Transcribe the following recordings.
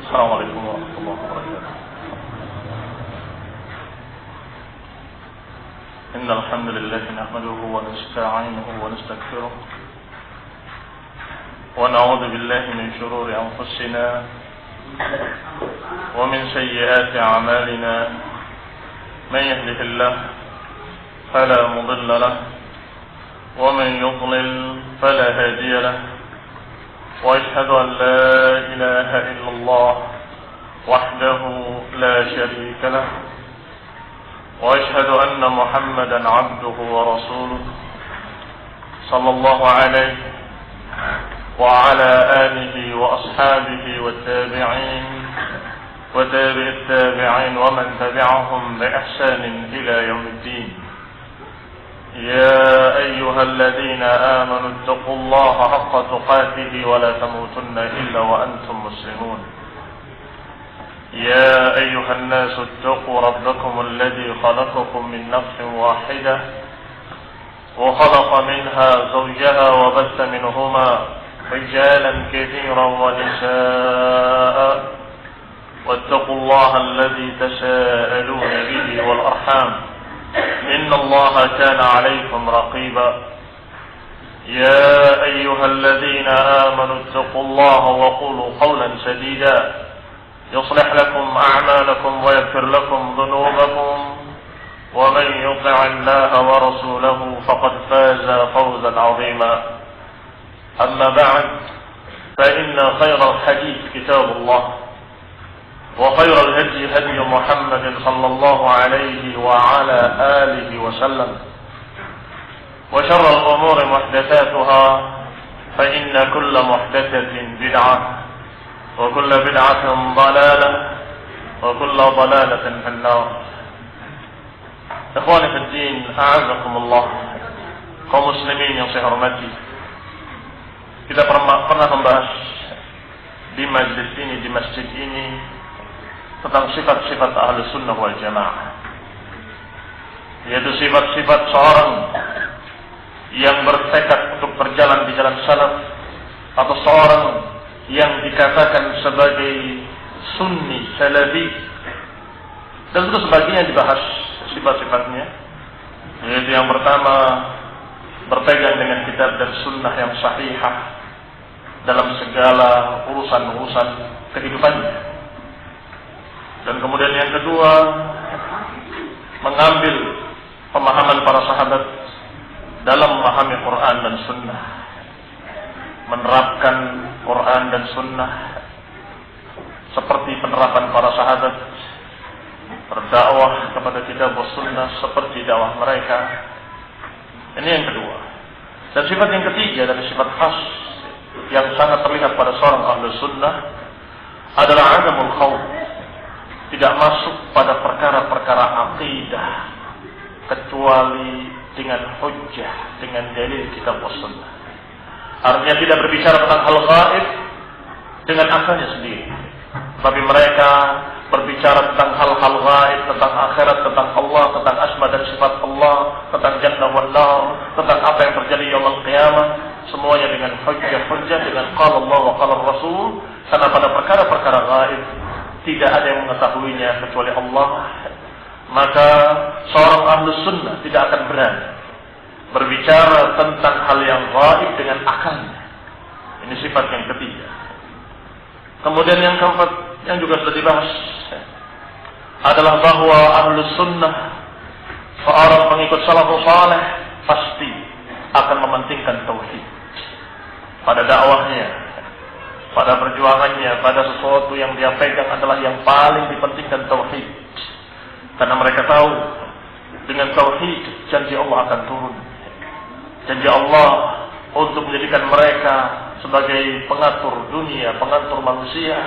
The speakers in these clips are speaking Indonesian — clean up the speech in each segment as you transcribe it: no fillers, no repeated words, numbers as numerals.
السلام عليكم ورحمة الله وبركاته. إن الحمد لله نحمده ونستعينه ونستغفره ونعوذ بالله من شرور أنفسنا ومن سيئات أعمالنا. من يهده الله فلا مضل له ومن يضلل فلا هادي له. وأشهد أن لا إله إلا الله وحده لا شريك له. وأشهد أن محمدا عبده ورسوله صلى الله عليه وعلى آله وأصحابه والتابعين وتابع التابعين ومن تبعهم بإحسان إلى يوم الدين. يا أيها الذين آمنوا اتقوا الله حق تقاته ولا تموتن إلا وأنتم مسلمون. يا أيها الناس اتقوا ربكم الذي خلقكم من نفس واحدة وخلق منها زوجها وبث منهما رجالا كثيرا ونساء واتقوا الله الذي تساءلون به والأرحام إن الله كان عليكم رقيبا. يا أيها الذين آمنوا اتقوا الله وقولوا قولا سديدا يصلح لكم أعمالكم ويغفر لكم ذنوبكم ومن يطع الله ورسوله فقد فاز فوزا عظيما. أما بعد فإن خير الحديث كتاب الله وخير الهدي هدي محمد صلى الله عليه وعلى آله وسلم وشر الأمور محدثاتها فإن كل محدثة بدعة وكل بدعة ضلالة وكل ضلالة في النار. Ikhwani fi din, a'azakumullah. Kaum muslimin yang saya hormati, kita pernah membahas di majlis ini, di masjid ini, tentang sifat-sifat ahli sunnah wal jamaah, yaitu sifat-sifat seorang yang bertekad untuk berjalan di jalan salaf, atau seorang yang dikatakan sebagai sunni salafi. Dan itu sebagian dibahas sifat-sifatnya, yaitu yang pertama, berpegang dengan kitab dan sunnah yang sahihah dalam segala urusan-urusan kehidupannya. Dan kemudian yang kedua, mengambil pemahaman para sahabat dalam memahami Quran dan sunnah, menerapkan Quran dan sunnah seperti penerapan para sahabat, berdakwah kepada kitab dan sunnah seperti dakwah mereka. Ini yang kedua. Dan sifat yang ketiga dari sifat khas yang sangat terlihat pada seorang ahli sunnah adalah adamul khawf, tidak masuk pada perkara-perkara akidah kecuali dengan hujjah, dengan dalil kitab dan sunnah. Artinya tidak berbicara tentang hal gaib dengan akalnya sendiri, tapi mereka berbicara tentang hal-hal gaib, tentang akhirat, tentang Allah, tentang asma dan sifat Allah, tentang jannah wal nar, tentang apa yang terjadi yaumul qiyamah, semuanya dengan hujjah-hujjah, dengan qala Allah wa qala Rasul. Karena pada perkara-perkara gaib tidak ada yang mengetahuinya kecuali Allah, maka seorang ahlu sunnah tidak akan berani berbicara tentang hal yang gaib dengan akalnya. Ini sifat yang ketiga. Kemudian yang keempat, yang juga sudah dibahas, adalah bahwa ahlu sunnah, seorang pengikut salafus saleh, pasti akan mementingkan tauhid pada dakwahnya, pada perjuangannya, pada sesuatu yang dia pegang adalah yang paling dipentingkan tauhid. Karena mereka tahu dengan tauhid janji Allah akan turun. Janji Allah untuk menjadikan mereka sebagai pengatur dunia, pengatur manusia.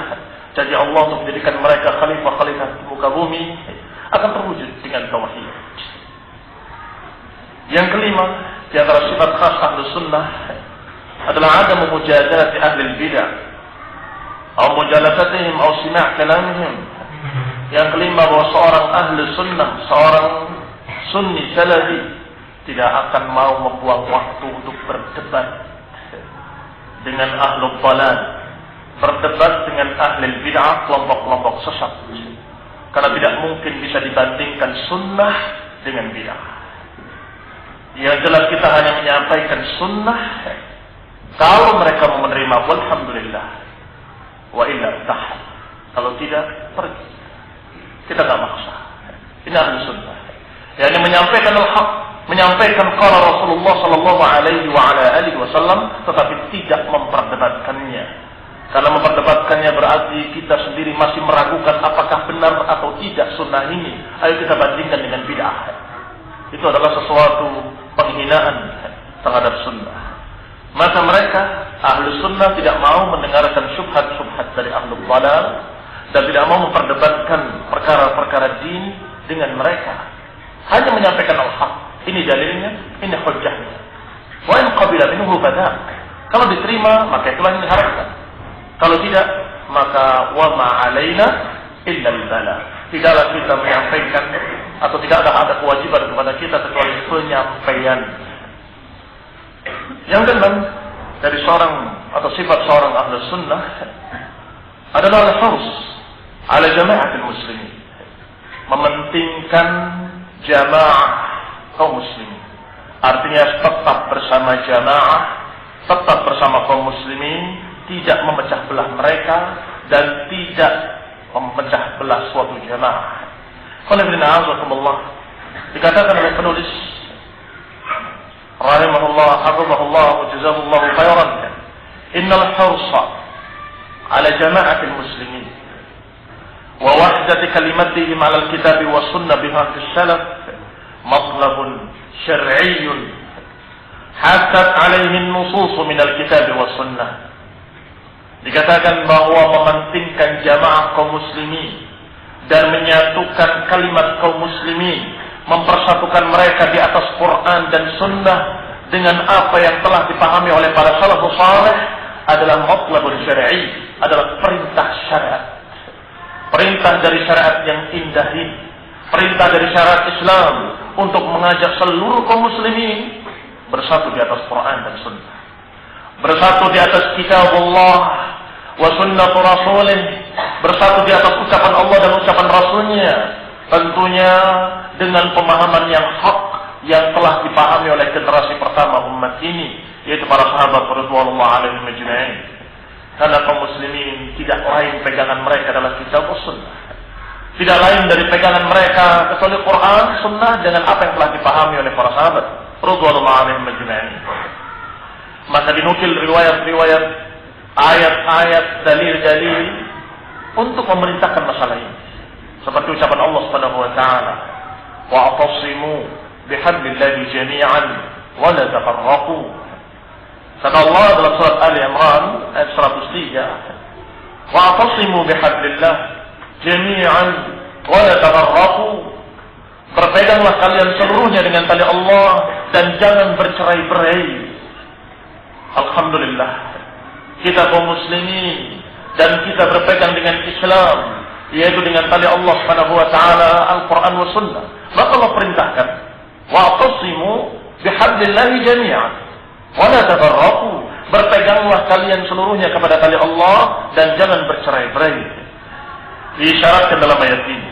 Janji Allah untuk menjadikan mereka khalifah-khalifah di muka bumi akan terwujud dengan tauhid. Yang kelima, di antara sifat khas ahli sunnah adalah adam mujadalati ahli bidah atau mujalasatihim atau sima' kalamihim. Yang kelima, bahwa seorang ahli sunnah, seorang sunni salafi tidak akan mau membuang waktu untuk berdebat dengan ahlu dhalal, berdebat dengan ahli bid'ah, kelompok-kelompok sesat. Karena tidak mungkin bisa dibandingkan sunnah dengan bid'ah. Yang jelas kita hanya menyampaikan sunnah. Kalau mereka mau menerima, walhamdulillah. Wa illa tahal. Kalau tidak, pergi. Kita tak maksa. Ini ahli sunnah. Yang menyampaikan al-haq, menyampaikan qala Rasulullah sallallahu alaihi wasallam, tetapi tidak memperdebatkannya. Karena memperdebatkannya berarti kita sendiri masih meragukan apakah benar atau tidak sunnah ini. Ayo kita bandingkan dengan bid'ah. Itu adalah sesuatu penghinaan terhadap sunnah. Maka mereka ahlu sunnah tidak mau mendengarkan syubhat-syubhat dari ahlu dhalal dan tidak mau memperdebatkan perkara-perkara din dengan mereka. Hanya menyampaikan al-haq. Ini dalilnya, ini hujjahnya. Wa in qabila minhu badak. Kalau diterima, maka itulah yang diharapkan. Kalau tidak, maka wa ma 'alaina illa al-bala. Tidaklah kita menyampaikan atau tidak ada kewajiban kepada kita kecuali penyampaian. Yang kedua dari seorang atau sifat seorang ahli sunnah adalah al-hurs ala jama'atul muslimin. Mementingkan jamaah kaum muslimin. Artinya tetap bersama jamaah, tetap bersama kaum muslimin, tidak memecah belah mereka dan tidak memecah belah suatu jamaah. Alhamdulillah, dikatakan oleh penulis rahimahullah, hafizahullah wa jazahullahu khairan, innal hursa ala jama'atil muslimin wa wahdati kalimatihim ala al-kitab wa sunnah bihaq as-salaf matlabun syar'iyyun hatat alaihi an-nusus min al-kitab wa sunnah. Dikatakan bahwa mementingkan jamaah kaum muslimin dan menyatukan kalimat kaum muslimin, mempersatukan mereka di atas Quran dan sunnah dengan apa yang telah dipahami oleh para salafus saleh adalah matlabun syar'i, adalah perintah syariat. Perintah dari syariat yang indah ini, perintah dari syariat Islam untuk mengajak seluruh kaum muslimin bersatu di atas Quran dan sunnah, bersatu di atas kitab Allah wa sunnah rasulih, bersatu di atas ucapan Allah dan ucapan Rasulnya, tentunya dengan pemahaman yang hak yang telah dipahami oleh generasi pertama umat ini, yaitu para sahabat radhiyallahu alaihim ajma'in. Karena kaum muslimin tidak lain pegangan mereka adalah kitab sunnah, tidak lain dari pegangan mereka kecuali Quran, sunnah dengan apa yang telah dipahami oleh para sahabat radhiyallahu alaihim ajma'in. Maka dinukil riwayat-riwayat, ayat-ayat, dalil-dalil untuk memerintahkan masalah ini. Seperti ucapan Allah Subhanahu wa taala, wa'tasimu bihablillahi jami'an wa la tafarraqu. Kata Allah dalam surat Ali Imran ayat 103, wa'tasimu bihablillah jami'an wa la tafarraqu. Berpeganglah kalian seluruhnya dengan tali Allah dan jangan bercerai-berai. Alhamdulillah, kita kaum muslimin dan kita berpegang dengan Islam, yaitu dengan tali Allah Subhanahu wa taala, Al-Qur'an wa sunnah. Maka Allah perintahkan, wa'tasimu bihablillahi jami'an wa la tafarraqu. Berpeganglah kalian seluruhnya kepada tali Allah dan jangan bercerai-berai. Diisyaratkan dalam ayat ini,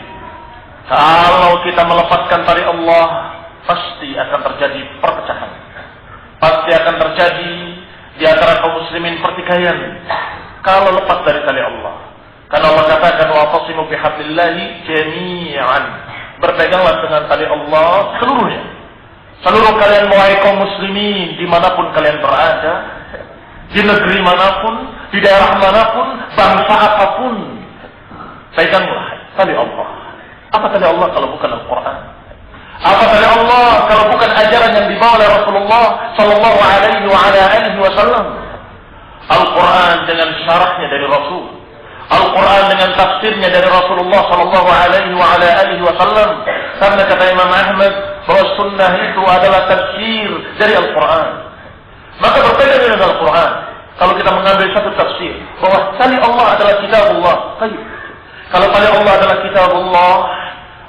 kalau kita melepaskan tali Allah, pasti akan terjadi perpecahan. Pasti akan terjadi di antara kaum muslimin pertikaian kalau lepas dari tali Allah. Karena Allah katakan wa'tasimu bihablillahi jami'an. Berpeganglah dengan tali Allah seluruhnya. Seluruh kalian wahai kaum muslimin dimanapun kalian berada, di negeri manapun, di daerah manapun, bangsa apapun, peganglah tali Allah. Apa tali Allah kalau bukan Al-Quran? Apa tali Allah kalau bukan ajaran yang dibawa oleh Rasulullah sallallahu alaihi wasallam? Al-Quran dengan syarahnya dari Rasul, Al-Quran dengan tafsirnya dari Rasulullah sallallahu alaihi wasallam. Karena kata Imam Ahmad bahwa sunnah itu adalah tafsir dari Al-Quran. Maka berpegang dengan Al-Quran. Kalau kita mengambil satu tafsir bahwa tali Allah adalah kitab Allah, kalau tali Allah adalah kitab Allah,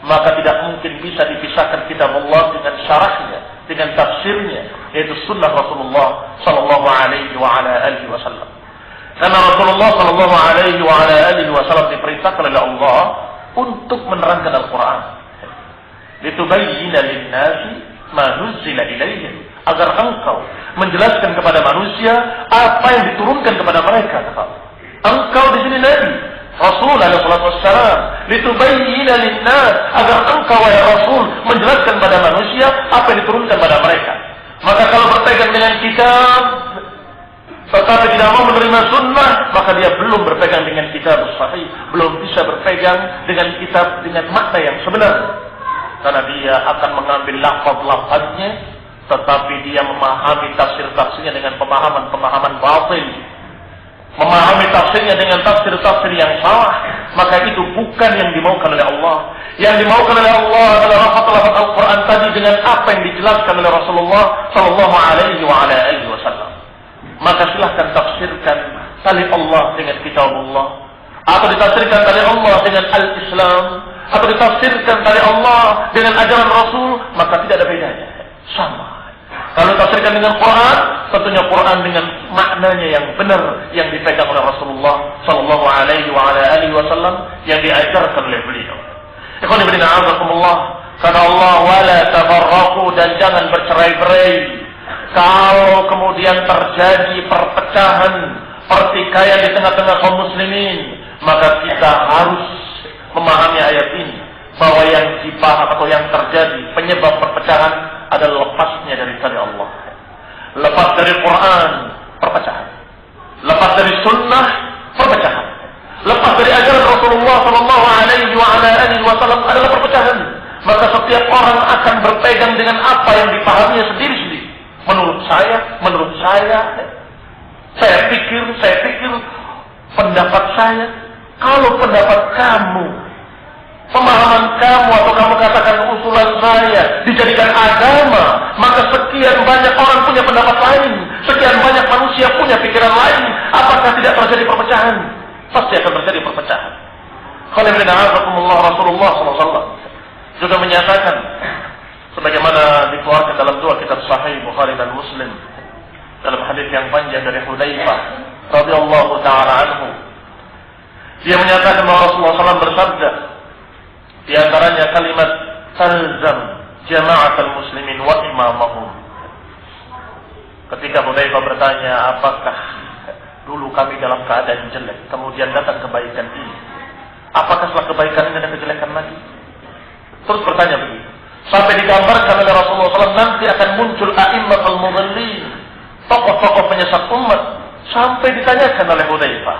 maka tidak mungkin bisa dipisahkan kitab Allah dengan syarahnya, dengan tafsirnya, yaitu sunnah Rasulullah sallallahu alaihi wasallam. Karena Rasulullah Shallallahu Alaihi Wasallam diperintahkan oleh Allah untuk menerangkan Al-Quran. Litubayyina lin-nasi ma nuzzila ilaihim, agar engkau menjelaskan kepada manusia apa yang diturunkan kepada mereka. Engkau di sini Nabi, Rasul alaihi wassalam, litubayyina lin-nas, agar engkau wahai Rasul menjelaskan kepada manusia apa yang diturunkan kepada mereka. Maka kalau berpegang dengan kitab tetapi tidak mau menerima sunnah, maka dia belum berpegang dengan kitab sahih, belum bisa berpegang dengan kitab dengan makna yang sebenarnya. Karena dia akan mengambil lafaz-lafaznya, tetapi dia memahami tafsir-tafsirnya dengan pemahaman-pemahaman batil. Memahami tafsirnya dengan tafsir-tafsir yang salah, maka itu bukan yang dimaukan oleh Allah. Yang dimaukan oleh Allah adalah lafaz-lafaz Al-Quran tadi dengan apa yang dijelaskan oleh Rasulullah Sallallahu Alaihi Wasallam. Maka silahkan tafsirkan tali Allah dengan kitab Allah, atau ditafsirkan tali Allah dengan Al-Islam, atau ditafsirkan tali Allah dengan ajaran Rasul, maka tidak ada bedanya, sama. Kalau ditafsirkan dengan Quran, tentunya Quran dengan maknanya yang benar yang dipegang oleh Rasulullah Sallallahu Alaihi Wasallam, yang diajarkan oleh beliau. Ikhwan fillah, a'azakumullah. Karena Allah wala tafarraqu, dan jangan bercerai-berai. Kalau kemudian terjadi perpecahan, pertikaian di tengah-tengah kaum muslimin, maka kita harus memahami ayat ini, bahwa yang dibahas atau yang terjadi penyebab perpecahan adalah lepasnya dari tali Allah, lepas dari Quran, perpecahan, lepas dari sunnah, perpecahan, lepas dari ajaran Rasulullah Sallallahu Alaihi Wasallam adalah perpecahan. Maka setiap orang akan berpegang dengan apa yang dipahaminya sendiri-sendiri. Menurut saya pikir, pendapat saya, kalau pendapat kamu, pemahaman kamu, atau kamu katakan usulan saya dijadikan agama, maka sekian banyak orang punya pendapat lain, sekian banyak manusia punya pikiran lain, apakah tidak terjadi perpecahan? Pasti akan terjadi perpecahan. Rasulullah SAW juga menyatakan, sebagaimana dikeluarkan dalam dua kitab sahih Bukhari dan Muslim, dalam hadis yang panjang dari Hudzaifah radhiyallahu taala anhu, dia menyatakan bahwa Rasulullah SAW bersabda, di antaranya kalimat talzam jama'atul muslimin wa imamahum. Ketika Hudzaifah bertanya, apakah dulu kami dalam keadaan jelek, kemudian datang kebaikan ini, apakah setelah kebaikan ini ada kejelekan lagi? Terus bertanya begitu, sampai digambarkan oleh Rasulullah SAW nanti akan muncul a'immatul mudallin, tokoh-tokoh penyesat umat. Sampai ditanyakan oleh Hudzaifah,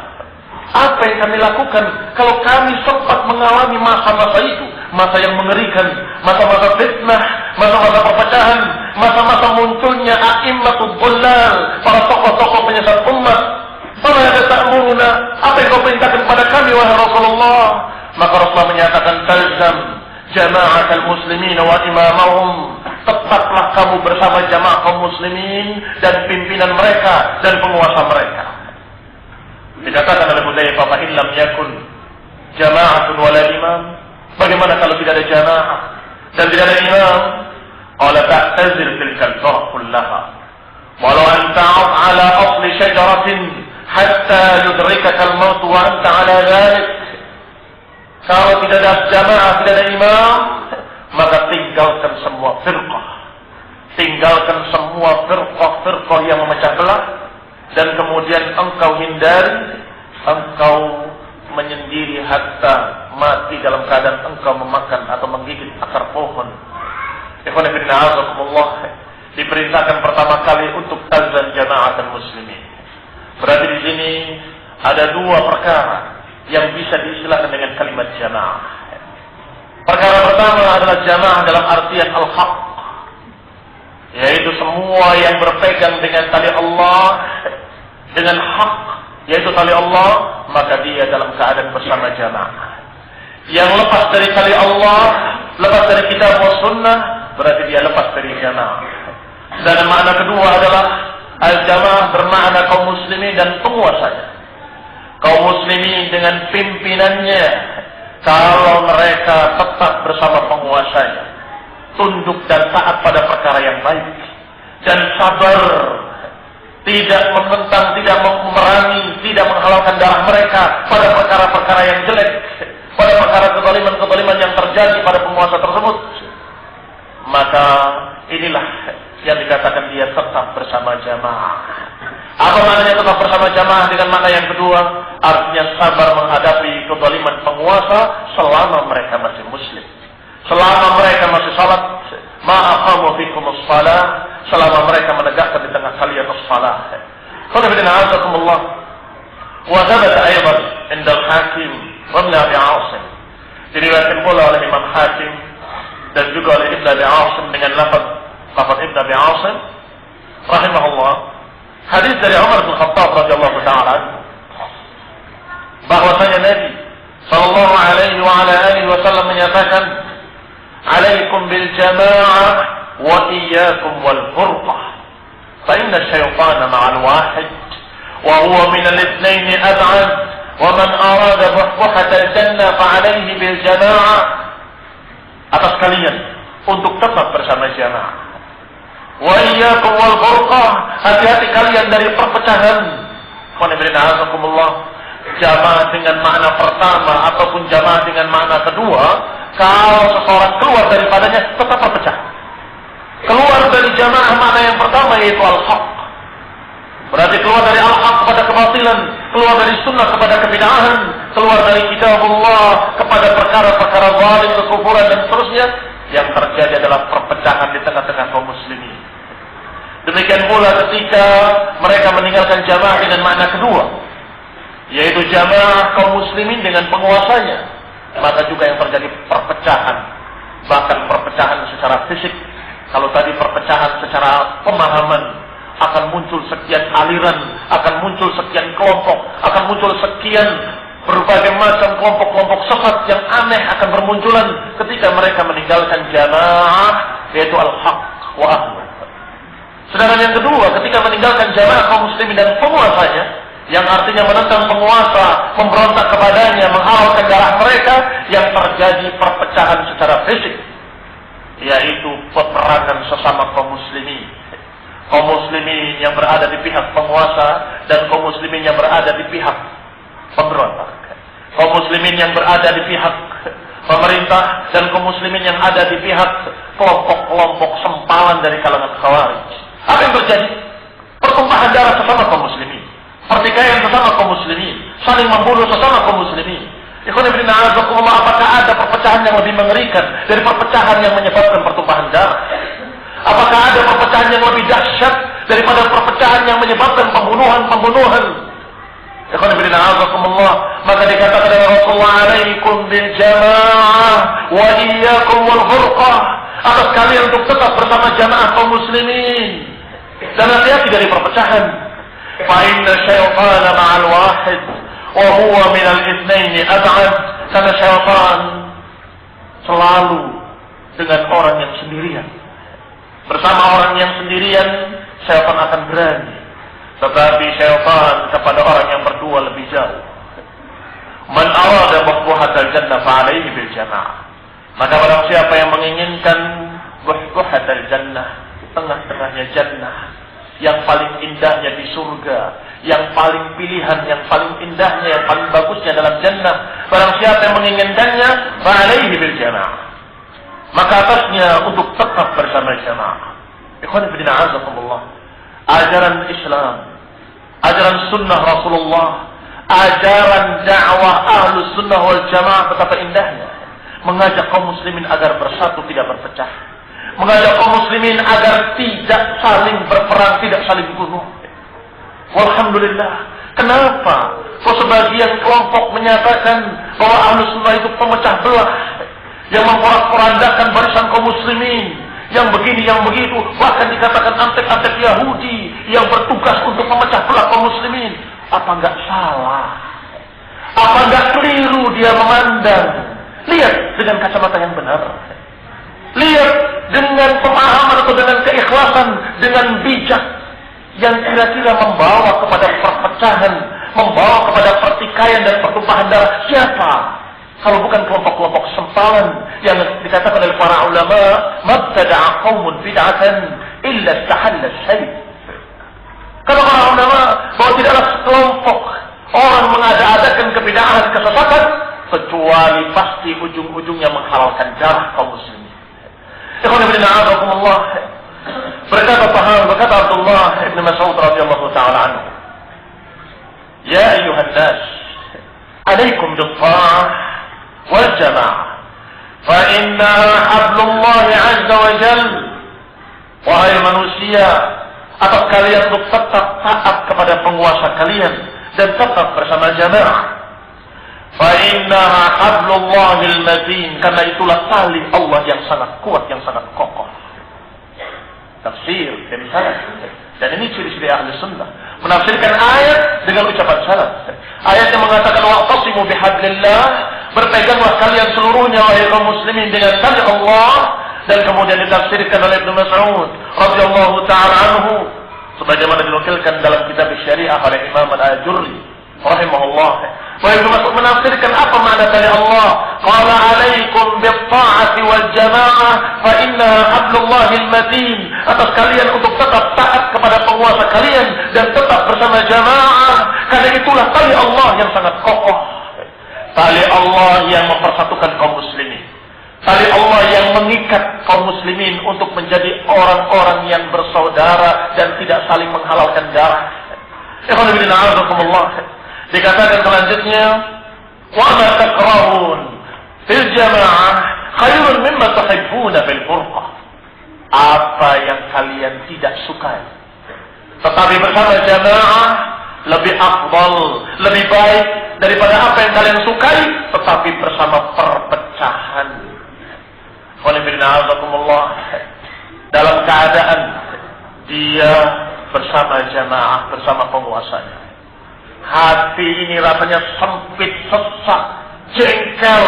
apa yang kami lakukan kalau kami sempat mengalami masa-masa itu, masa yang mengerikan, masa-masa fitnah, masa-masa perpecahan, masa-masa munculnya a'immatul dhallal, para tokoh-tokoh penyesat umat. Apa yang ta'muruna, apa yang kau perintahkan kepada kami wahai Rasulullah? Maka Rasulullah menyatakan, talzam jama'atul muslimin wa imamahum, tetaplah kamu bersama jamaah kaum muslimin dan pimpinan mereka dan penguasa mereka. Dikatakan oleh Hudzaifah, fa illam yakun jama'atun wala imam, bagaimana kalau tidak ada jamaah dan tidak ada imam? Qala ta'tazil tilkal firaq kullaha walau anta 'ala asli syajaratin hatta yudrikaka al-maut wa anta 'ala dhalik. Kalau tidak ada jamaah, tidak ada imam, maka tinggalkan semua firqah. Tinggalkan semua firqah yang memecah belah, dan kemudian engkau hindari, engkau menyendiri hatta mati dalam keadaan engkau memakan atau menggigit akar pohon. Ikhwan fillah, azakumullah, diperintahkan pertama kali untuk tazan jama'atul muslimin. Berarti di sini ada dua perkara yang bisa diistilahkan dengan kalimat jamaah. Perkara pertama adalah jamaah dalam artian al-haq, yaitu semua yang berpegang dengan tali Allah, dengan hak, yaitu tali Allah, maka dia dalam keadaan bersama jamaah. Yang lepas dari tali Allah, lepas dari kitab wa sunnah, berarti dia lepas dari jamaah. Dan makna kedua adalah al-jamaah bermakna kaum muslimin dan penguasanya. Kaum muslimin dengan pimpinannya, kalau mereka tetap bersama penguasanya, tunduk dan taat pada perkara yang baik, dan sabar tidak menentang, tidak memerangi, tidak menghalalkan darah mereka pada perkara-perkara yang jelek, pada perkara kezaliman-kezaliman yang terjadi pada penguasa tersebut, maka inilah yang dikatakan dia tetap bersama jamaah. Apa maknanya tetap bersama jamaah dengan makna yang kedua? Artinya sabar menghadapi kezaliman penguasa selama mereka masih muslim, selama mereka masih salat, ma'aqamu fikumus salah, selama mereka menegakkan di tengah kalian as-salah. Qul bi'azakumullah wa thabata aidan 'inda al-Hakim wa Ibn Abi 'Asim. Diriwayatkan pula oleh Imam Hakim dan juga oleh Ibn Abi 'Asim dengan lafaz Ibn Abi 'Asim rahimahullah, hadis dari Umar bin Khattab radhiyallahu ta'ala bahwasanya Nabi sallallahu alaihi wa ala alihi wasallam menyatakan, "Alaikum bil jama'ah wa iyyakum wal furqah. Fa inna asy-syaitana ma'al wahid wa huwa min al-ithnain ab'ad wa man arada buhbuhata al-jannah fa 'alaihi bil jama'ah." Atas kalian untuk tetap bersama jamaah. Wa iyyakum wal furqah, hati-hati kalian dari perpecahan. Jamaah dengan makna pertama ataupun jamaah dengan makna kedua, kalau seseorang keluar daripadanya tetap terpecah. Keluar dari jamaah makna yang pertama yaitu al-haq, berarti keluar dari al-haq kepada kebatilan, keluar dari sunnah kepada kebid'ahan, keluar dari kitabullah kepada perkara-perkara zalim, kekufuran dan seterusnya. Yang terjadi adalah perpecahan di tengah-tengah kaum muslimin. Demikian pula ketika mereka meninggalkan jamaah dengan makna kedua, yaitu jamaah kaum muslimin dengan penguasanya, maka juga yang terjadi perpecahan, bahkan perpecahan secara fisik. Kalau tadi perpecahan secara pemahaman, akan muncul sekian aliran, akan muncul sekian kelompok, akan muncul sekian berbagai macam kelompok-kelompok sesat yang aneh akan bermunculan ketika mereka meninggalkan jamaah, yaitu al-haq wa ahlu. Sedangkan yang kedua, ketika meninggalkan jamaah kaum muslimin dan penguasanya, yang artinya menentang penguasa, memberontak kepadanya, menghalalkan darah mereka, yang terjadi perpecahan secara fisik, yaitu peperangan sesama kaum muslimin. Kaum muslimin yang berada di pihak penguasa dan kaum muslimin yang berada di pihak pemberontak. Kaum muslimin yang berada di pihak pemerintah dan kaum muslimin yang ada di pihak kelompok-kelompok sempalan dari kalangan khawarij. Apa yang terjadi? Pertumpahan darah sesama kaum muslimin, pertikaian sesama kaum muslimin, saling membunuh sesama kaum muslimin. Ikhwan fillah, a'azakumullah, apakah ada perpecahan yang lebih mengerikan dari perpecahan yang menyebabkan pertumpahan darah? Apakah ada perpecahan yang lebih dahsyat daripada perpecahan yang menyebabkan pembunuhan? Ikhwan fillah, a'azakumullah, maka dikatakan oleh Rasulullah, "Alaikum bil jamaah wa iyyakum wal furqah." Atas kalian untuk tetap bersama jamaah kaum muslimin dan hati-hati dari perpecahan. Fa inna syaitana ma'al wahid wa huwa min al-ithnain ab'ad. Karena syaitan selalu dengan orang yang sendirian. Bersama orang yang sendirian, syaitan akan berani. Tetapi syaitan kepada orang yang berdua lebih jauh. Man arada buhbuhatal jannah fa 'alaihi bil jamaah. Maka barang siapa yang menginginkan buhbuhatal jannah, tengah-tengahnya jannah, yang paling indahnya di surga, yang paling pilihan, yang paling indahnya, yang paling bagusnya dalam jannah, barang siapa yang menginginkannya, fa'alaihi bil jamaah, maka atasnya untuk tetap bersama jamaah. Ikhwan fillah, a'azakumullah, ajaran Islam, ajaran sunnah Rasulullah, ajaran dakwah ahlus sunnah wal jamaah betapa indahnya. Mengajak kaum muslimin agar bersatu, tidak berpecah. Mengajak kaum muslimin agar tidak saling berperang, tidak saling bunuh. Walhamdulillah. Kenapa? Kok sebagian kelompok menyatakan bahwa ahlus sunnah itu pemecah belah, yang memporak-porandakan barisan kaum muslimin, yang begini, yang begitu, bahkan dikatakan antek-antek Yahudi yang bertugas untuk memecah belah kaum muslimin. Apa enggak salah? Apa enggak keliru dia memandang? Lihat dengan kacamata yang benar. Lihat dengan pemahaman atau dengan keikhlasan, dengan bijak yang kira-kira membawa kepada perpecahan, membawa kepada pertikaian dan pertumpahan darah. Siapa? Kalau bukan kelompok-kelompok sempalan yang dikatakan oleh para ulama, "Mabtada'a qaumun bid'atan illa istahalla syai'." Kata para ulama bahwa tidaklah sekelompok orang mengada-adakan kebid'ahan kesesatan kecuali pasti ujung-ujungnya menghalalkan darah kaum muslimin. Ikhwan fillah a'azakumullah. Berkata Abdullah ibn Mas'ud radhiyallahu taala anhu, "Ya ayyuhan nas, alaikum bis-shalaah wal jamaah, fa innaha hablullah 'azza wa jalla." Wahai manusia, atas kalian untuk tetap taat kepada penguasa kalian dan tetap bersama jamaah. Fa innaha hablullahil matin, karena itulah tali Allah yang sangat kuat, yang sangat kokoh. Tafsir dari salaf. Dan ini ciri-ciri ahli sunnah, menafsirkan ayat dengan ucapan salaf. Ayat yang mengatakan wa'tasimu bihablillah, berpeganglah kalian seluruhnya wahai kaum muslimin dengan tali Allah, dan kemudian ditafsirkan oleh Ibnu Mas'ud radhiyallahu taala anhu sebagaimana dinukilkan dalam kitab Syariah oleh Imam Al-Ajurri rahimahullah. Wa Ibnu Mas'ud menafsirkan apa makna tali Allah? Qala alaikum bit-ta'ati wal jamaah fa innaha hablullahil matin. Atas kalian untuk tetap taat kepada penguasa kalian dan tetap bersama jamaah, karena itulah tali Allah yang sangat kokoh. Tali Allah yang mempersatukan kaum muslimin. Tali Allah yang mengikat kaum muslimin untuk menjadi orang-orang yang bersaudara dan tidak saling menghalalkan darah. Ikhwan fillah a'azakumullah. Dikatakan selanjutnya, wa ma takrahun fil jamaah khairun mimma tuhibbuna bil furqah. Apa yang kalian tidak sukai tetapi bersama jamaah lebih afdal, lebih baik daripada apa yang kalian sukai tetapi bersama perpecahan. Dalam keadaan dia bersama jamaah, bersama penguasanya, hati ini rasanya sempit, sesak, jengkel,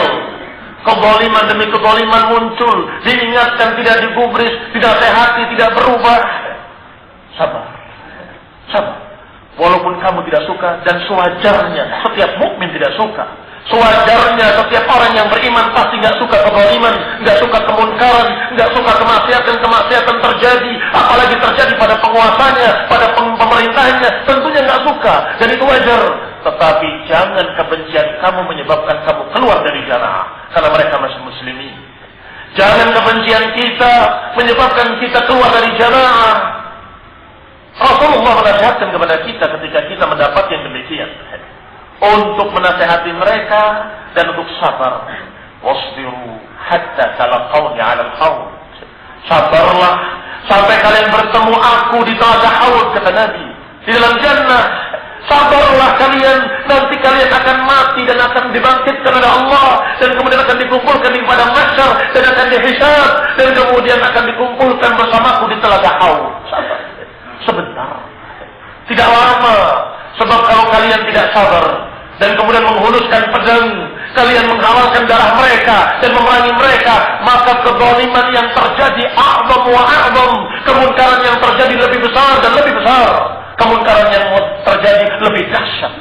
kezaliman demi kezaliman muncul, diingatkan tidak digubris, tidak sehati, tidak berubah. Sabar, sabar. Walaupun kamu tidak suka, dan sewajarnya setiap mukmin tidak suka. Sewajarnya setiap orang yang beriman pasti nggak suka kezaliman, nggak suka kemunkaran, nggak suka kemaksiatan terjadi, apalagi terjadi pada penguasanya, pada pemerintahnya, tentunya nggak suka, dan itu wajar. Tetapi jangan kebencian kamu menyebabkan kamu keluar dari jamaah, karena mereka masih muslimin. Jangan kebencian kita menyebabkan kita keluar dari jamaah. Rasulullah menasihatkan kepada kita ketika kita mendapat yang demikian, untuk menasihati mereka dan untuk sabar. Wasbiru hatta talaqawni 'alal haud. Sabarlah sampai kalian bertemu aku di telaga haud, kata Nabi, di dalam jannah. Sabarlah kalian, nanti kalian akan mati dan akan dibangkitkan oleh Allah, dan kemudian akan dikumpulkan di padang mahsyar dan akan dihisab, dan kemudian akan dikumpulkan bersamaku di telaga haud. Sabar. Sebentar, tidak lama. Sebab kalau kalian tidak sabar dan kemudian menghuluskan pedang, kalian menghalalkan darah mereka dan memerangi mereka, maka kezaliman yang terjadi a'zam wa a'zam, kemunkaran yang terjadi lebih besar dan lebih besar, kemunkaran yang terjadi lebih dahsyat.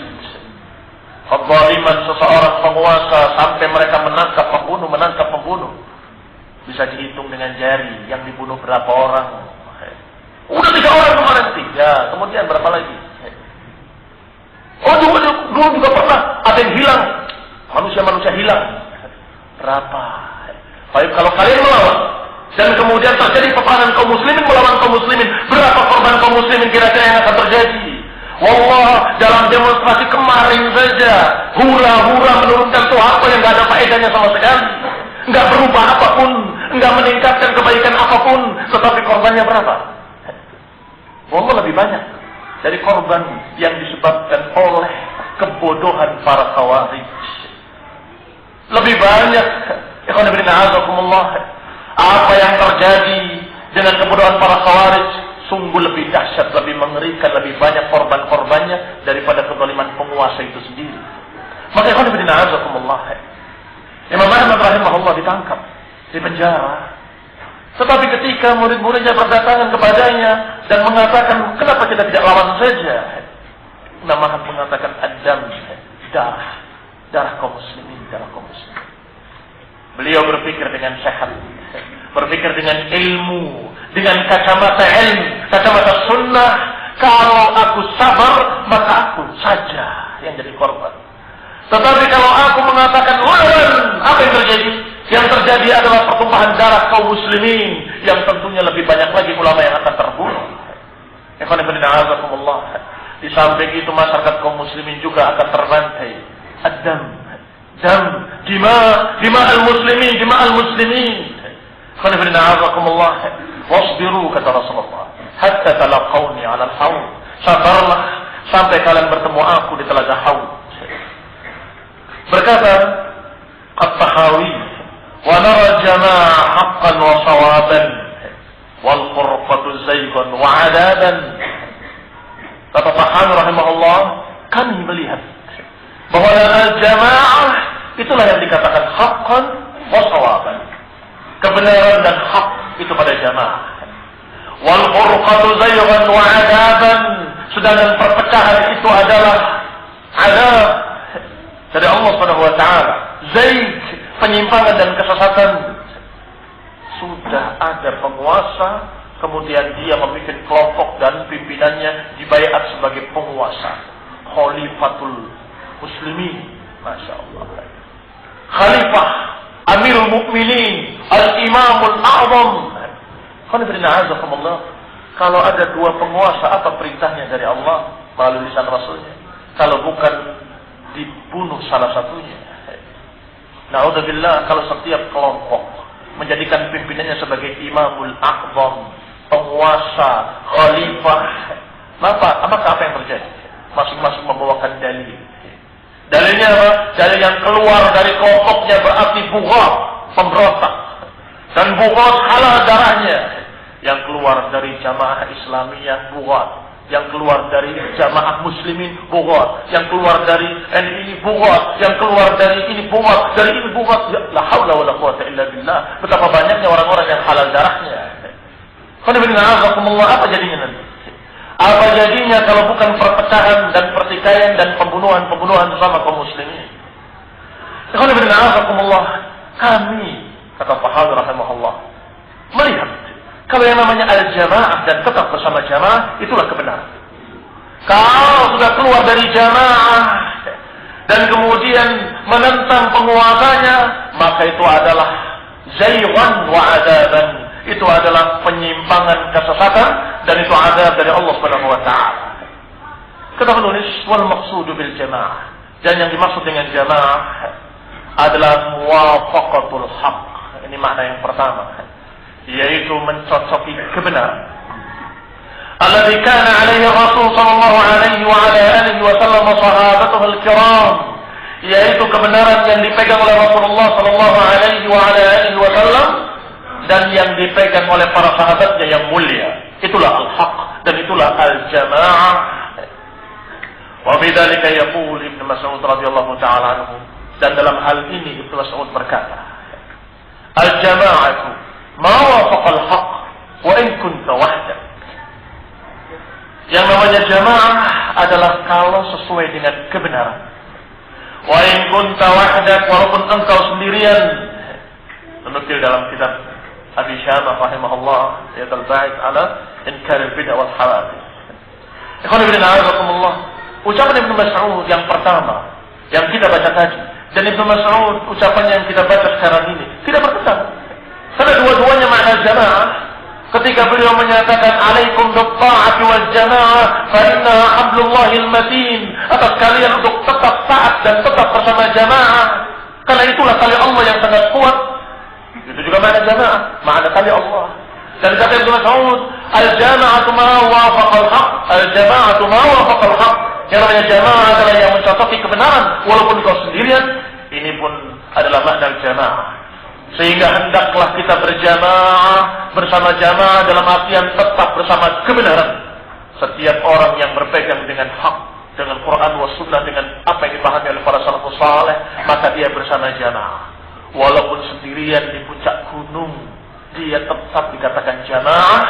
Kezaliman seseorang penguasa sampai mereka menangkap pembunuh, bisa dihitung dengan jari yang dibunuh berapa orang. Udah 3 orang kemarin, 3. Kemudian berapa lagi? Oh, dulu juga pernah ada yang hilang. Manusia hilang. Berapa? Baik, kalau kalian melawan dan kemudian terjadi peperangan kaum muslimin melawan kaum muslimin, berapa korban kaum muslimin kira-kira yang akan terjadi? Wallah, dalam demonstrasi kemarin saja, hura-hura menurunkan Soeharto yang gak ada faedahnya sama sekali. Nggak berubah apapun, nggak meningkatkan kebaikan apapun, tetapi korbannya berapa? Wallah, lebih banyak dari korban yang disebabkan oleh kebodohan para khawarij. Lebih banyak, ikhwan fillah a'azakumullah, apa yang terjadi dengan kebodohan para khawarij sungguh lebih dahsyat, lebih mengerikan, lebih banyak korban-korbannya daripada kezaliman penguasa itu sendiri. Maka ikhwan fillah a'azakumullah, Imam Ahmad rahimahullah ditangkap, di penjara. Tetapi ketika murid-muridnya berdatangan kepadanya dan mengatakan, kenapa kita tidak lawan saja? Imam Ahmad mengatakan, adam, darah kaum muslimin, darah kaum muslimin. Beliau berpikir dengan sehat, berpikir dengan ilmu, dengan kacamata ilmu, kacamata sunnah, Kalau aku sabar, maka aku saja yang jadi korban. Tetapi kalau aku mengatakan lawan, apa yang terjadi? Yang terjadi adalah pertumpahan darah kaum muslimin, yang tentunya lebih banyak lagi ulama yang akan terbunuh. Di samping itu masyarakat kaum muslimin juga akan terbantai. Dima al-muslimin. Wasbiru kata Rasulullah, hatta talaqawni 'ala al-haud. Sabarlah sampai kalian bertemu aku di telaga haud. Berkata At-Tahawi, wa nara jama'ah haqqan wa sawaban wal furqatu zaygan wa 'adaban. Kata Tahawi rahimahullah, kami melihat bahwa al-jama'ah itulah yang dikatakan haqqan wa sawaban. Kebenaran dan hak itu pada jamaah. Wal furqatu zaygan wa 'adaban. Sedangkan perpecahan itu adalah adab dari Allah Subhanahu wa taala. Zaid, penyimpangan dan kesesatan. Sudah ada penguasa, kemudian dia membuat kelompok dan pimpinannya dibaiat sebagai penguasa. Khalifatul Muslimin, Masya Allah. Khalifah, Amirul Mukminin, Al-Imamul A'zam. Kalau ada dua penguasa, apa perintahnya dari Allah melalui lisan Rasulnya? Kalau bukan dibunuh salah satunya. Na'udzubillah, kalau setiap kelompok menjadikan pimpinannya sebagai Imamul A'zam, penguasa, khalifah, maka apa yang terjadi? Masing-masing membawakan dalil. Dalilnya apa? Dalil yang keluar dari kelompoknya berarti bughat, pemberontak. Dan bughat halal darahnya. Yang keluar dari jamaah Islamiyah bughat, yang keluar dari jamaah muslimin bughat, yang keluar dari ini bughat, yang keluar dari ini bughat, dari ini bughat. La haula wala quwata illa billah. Betapa banyaknya orang-orang yang halal darahnya. Apa jadinya nanti? Apa jadinya kalau bukan perpecahan dan pertikaian dan pembunuhan bersama kaum muslimin? Kami, kata Tahawi rahimahullah, melihat kalau yang namanya al-jamaah dan tetap bersama jamaah, itulah kebenaran. Kalau sudah keluar dari jamaah dan kemudian menentang penguasanya, maka itu adalah zaygan wa adaban. Itu adalah penyimpangan kesesatan dan itu adab dari Allah Subhanahu wa taala. Kata penulis, wal maqsudu bil jamaah. Dan yang dimaksud dengan jamaah adalah muwafaqatul haq. Ini makna yang pertama, yaitu mencocoki kebenaran. Alladzi kana alaihi Rasul sallallahu alaihi wa ala alihi wa sallam wa sahabatuhu al-kiram, yaitu kebenaran yang dipegang oleh Rasulullah sallallahu alaihi wa ala alihi wa sallam dan yang dipegang oleh para sahabatnya yang mulia. Itulah al-haq dan itulah al-jamaah. Wa bidzalika yaqul Ibnu Mas'ud radhiyallahu taala anhu, dan dalam hal ini Ibnu Mas'ud berkata, al-jama'atu ma wafaqa al-haq wa in kunta wahdak. Yang namanya jamaah adalah kalau sesuai dengan kebenaran. Wa in kunta wahdak, walaupun engkau sendirian. Menukil dalam kitab Abi Syamah rahimahullah, yaitu al-ba'id ala inkar al-bid'ah wal hawadith. Ikhwan fillah, a'azakumullah. Ucapan Ibnu Mas'ud yang pertama yang kita baca tadi dan Ibnu Mas'ud ucapan yang kita baca sekarang ini tidak bertentangan. Karena dua-duanya makna jamaah. Ketika beliau menyatakan alaikum bitta'ati wal jamaah fa innaha hablullahil matin, atas kalian untuk tetap taat dan tetap bersama jamaah, karena itulah tali Allah yang sangat kuat. Itu juga makna jamaah, makna tali Allah. Dan kata Ibnu Mas'ud, al-jama'atu ma wafaqal haq, al-jama'atu ma wafaqal haq. Yang namanya jamaah adalah yang mencocoki kebenaran walaupun kau sendirian. Ini pun adalah makna jamaah. Sehingga hendaklah kita berjamaah bersama jamaah dalam artian tetap bersama kebenaran. Setiap orang yang berpegang dengan hak, dengan Quran wa sunnah, dengan apa yang dipahami oleh para salafus saleh, maka dia bersama jamaah. Walaupun sendirian di puncak gunung, dia tetap dikatakan jamaah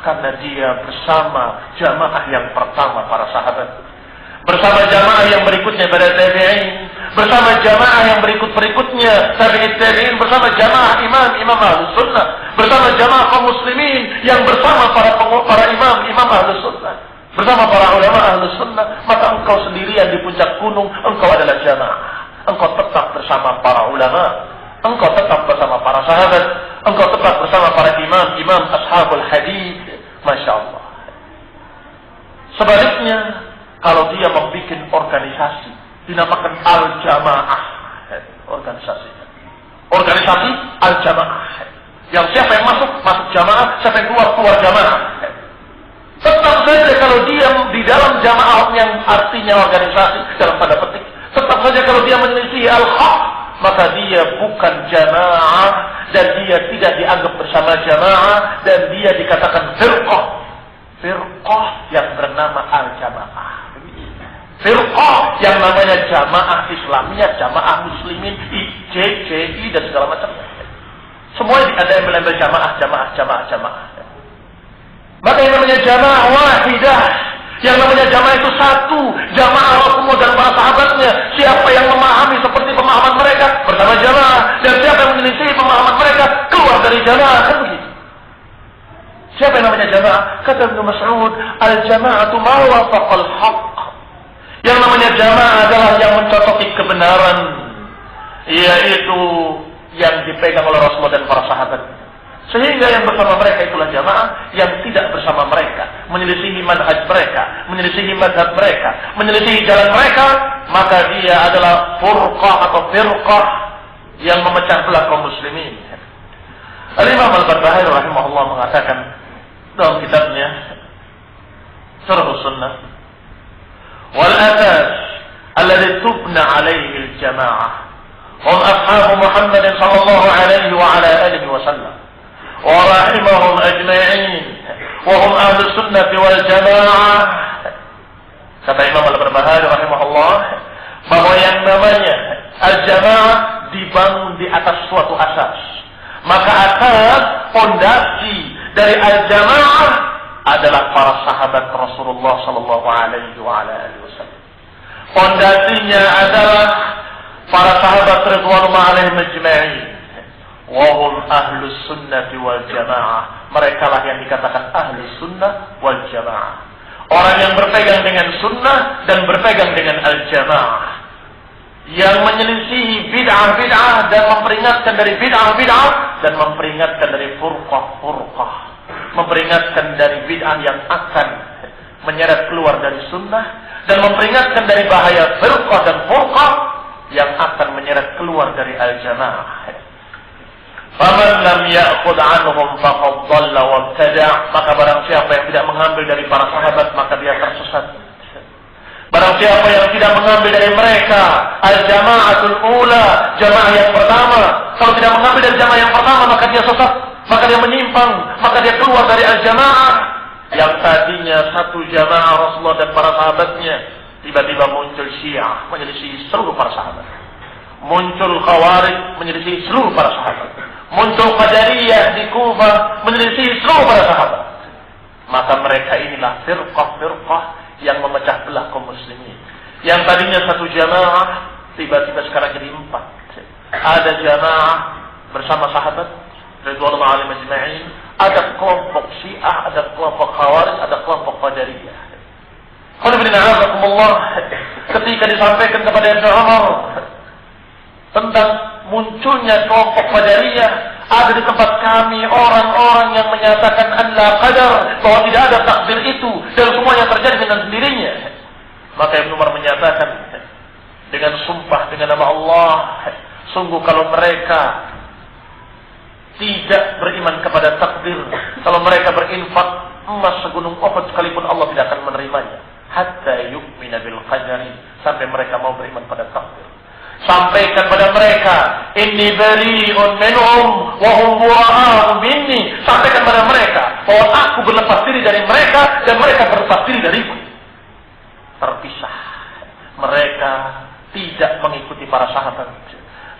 karena dia bersama jamaah yang pertama para sahabat, bersama jamaah yang berikutnya pada tabi'in, bersama jamaah yang berikutnya tabi'in, bersama jamaah imam Ahlus Sunnah, bersama jamaah kaum muslimin yang bersama para imam Ahlus Sunnah. bersama para ulama Ahlus Sunnah, maka engkau sendirian di puncak gunung, engkau adalah jamaah. Engkau tetap bersama para ulama, engkau tetap bersama para sahabat, engkau tetap bersama para imam ashabul hadis. Masya Allah. Sebaliknya, kalau dia membuat organisasi, dinamakan al-jamaah. Organisasi al-jamaah. Yang siapa yang masuk jamaah, siapa yang keluar jamaah. Tetap saja kalau dia di dalam jamaah yang artinya organisasi, dalam tanda petik, tetap saja kalau dia menyelisih al-haq, maka dia bukan jamaah, dan dia tidak dianggap bersama jamaah, dan dia dikatakan firqah yang bernama al-jamaah. Firqah yang namanya jamaah Islamiyah, jamaah muslimin, IJJI dan segala macamnya. Semua ada yang melempel jamaah. Maka yang namanya jamaah wahidah, yang namanya jamaah itu satu, jamaah Rasulullah dan para sahabatnya. Siapa yang memahami seperti pemahaman mereka bersama jamaah, dan siapa yang menyelisih pemahaman mereka keluar dari jamaah, kan begitu. Siapa yang namanya jamaah? Kata Ibnu Mas'ud, al-jama'atu ma wafaqal haqq. Yang namanya jamaah adalah yang mencocoki kebenaran, yaitu yang dipegang oleh Rasulullah dan para sahabat. Sehingga yang bersama mereka itulah jamaah, yang tidak bersama mereka, menyelisihi manhaj mereka, menyelisihi madhab mereka, menyelisihi jalan mereka, maka dia adalah furqah atau firqah yang memecah belah kaum muslimin. Al-Imam Al-Barbahari rahimahullah mengatakan dalam kitabnya Syarh Sunnah, wal asas alladhi tubna alaihi al-jama'ah hum ashabu Muhammad sallallahu alaihi wa ala alihi wa sallam wa rahimahum ajma'in wa hum ahlus sunnah wal jamaah. Kata Imam Al-Barbahari rahimahullah bahwa yang namanya al-jamaah dibangun di atas suatu asas. Maka asas fondasi dari al-jamaah adalah para sahabat Rasulullah sallallahu alaihi wa ala alihi wasallam. Fondasinya adalah para sahabat radhiyallahu alaihim ajma'in. Wa hum ahlus sunnah wal jamaah. Mereka lah yang dikatakan ahlus sunnah wal jamaah. Orang yang berpegang dengan sunnah dan berpegang dengan al-jamaah. Yang menyelisihi bid'ah-bid'ah dan memperingatkan dari bid'ah-bid'ah dan memperingatkan dari furqah-furqah, memperingatkan dari bid'ah yang akan menyeret keluar dari sunnah dan memperingatkan dari bahaya furqah dan furqah yang akan menyeret keluar dari al-jamaah. Faman lam ya'khudh 'anhum faqad dhalla wa ibtada'. Maka barang siapa yang tidak mengambil dari para sahabat, maka dia tersesat. Barang siapa yang tidak mengambil dari mereka al-jama'atul ula, jamaah yang pertama, kalau tidak mengambil dari jamaah yang pertama, maka dia sesat, maka dia menyimpang, maka dia keluar dari al-jamaah. Yang tadinya satu jamaah Rasulullah dan para sahabatnya, tiba-tiba muncul Syiah menyelisih seluruh para sahabat. Muncul Khawarij menyelisih seluruh para sahabat. Muncul Qadariyah di Kufah menyelisih seluruh para sahabat. Maka mereka inilah firqah-firqah yang memecah belah kaum muslimin. Yang tadinya satu jamaah, tiba-tiba sekarang jadi 4. Ada jamaah bersama sahabat radhiyallahu alaihim ajma'in, ada kelompok Syiah, ada kelompok Khawarij, ada kelompok Qadariyah. Ketika disampaikan kepada Ibnu Umar tentang munculnya kelompok Qadariyah, ada di tempat kami orang-orang yang menyatakan Allah qadar, bahwa tidak ada takdir itu dan semuanya terjadi dengan sendirinya. Maka Ibnu Umar menyatakan dengan sumpah dengan nama Allah, sungguh kalau mereka tidak beriman kepada takdir, kalau mereka berinfak emas segunung Uhud sekalipun, Allah tidak akan menerimanya. Hatta yu'mina bil qadari, sampai mereka mau beriman pada takdir. Sampaikan pada mereka, inni bari'un minhum wa hum bura'u minni. Sampaikan pada mereka bahwa aku berlepas diri dari mereka dan mereka berlepas diri dariku. Terpisah. Mereka tidak mengikuti para sahabat,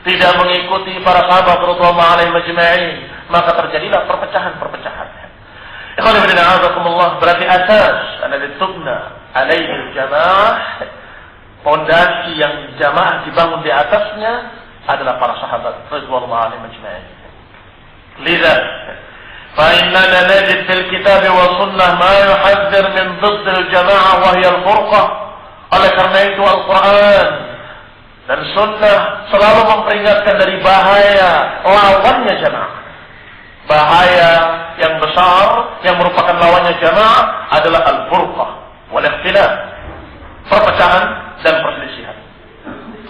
tidak mengikuti para sahabat radhiyallahu alaihim ajma'in, maka terjadilah perpecahan-perpecahan. Ikhwan fillah, a'azakumullah, berarti asas alladhi tubna alaihi jamaah, fondasi yang jamaah dibangun di atasnya adalah para sahabat radhiyallahu alaihim ajma'in. Liza فإننا نجد في الكتاب والسنة ما يحذر من ضد الجماعة وهي الفرقة. Oleh karena itu Al-Quran dan Sunnah selalu memperingatkan dari bahaya lawannya jamaah. Bahaya yang besar yang merupakan lawannya jamaah adalah al-furqah wal ikhtilaf, perpecahan dan perselisihan.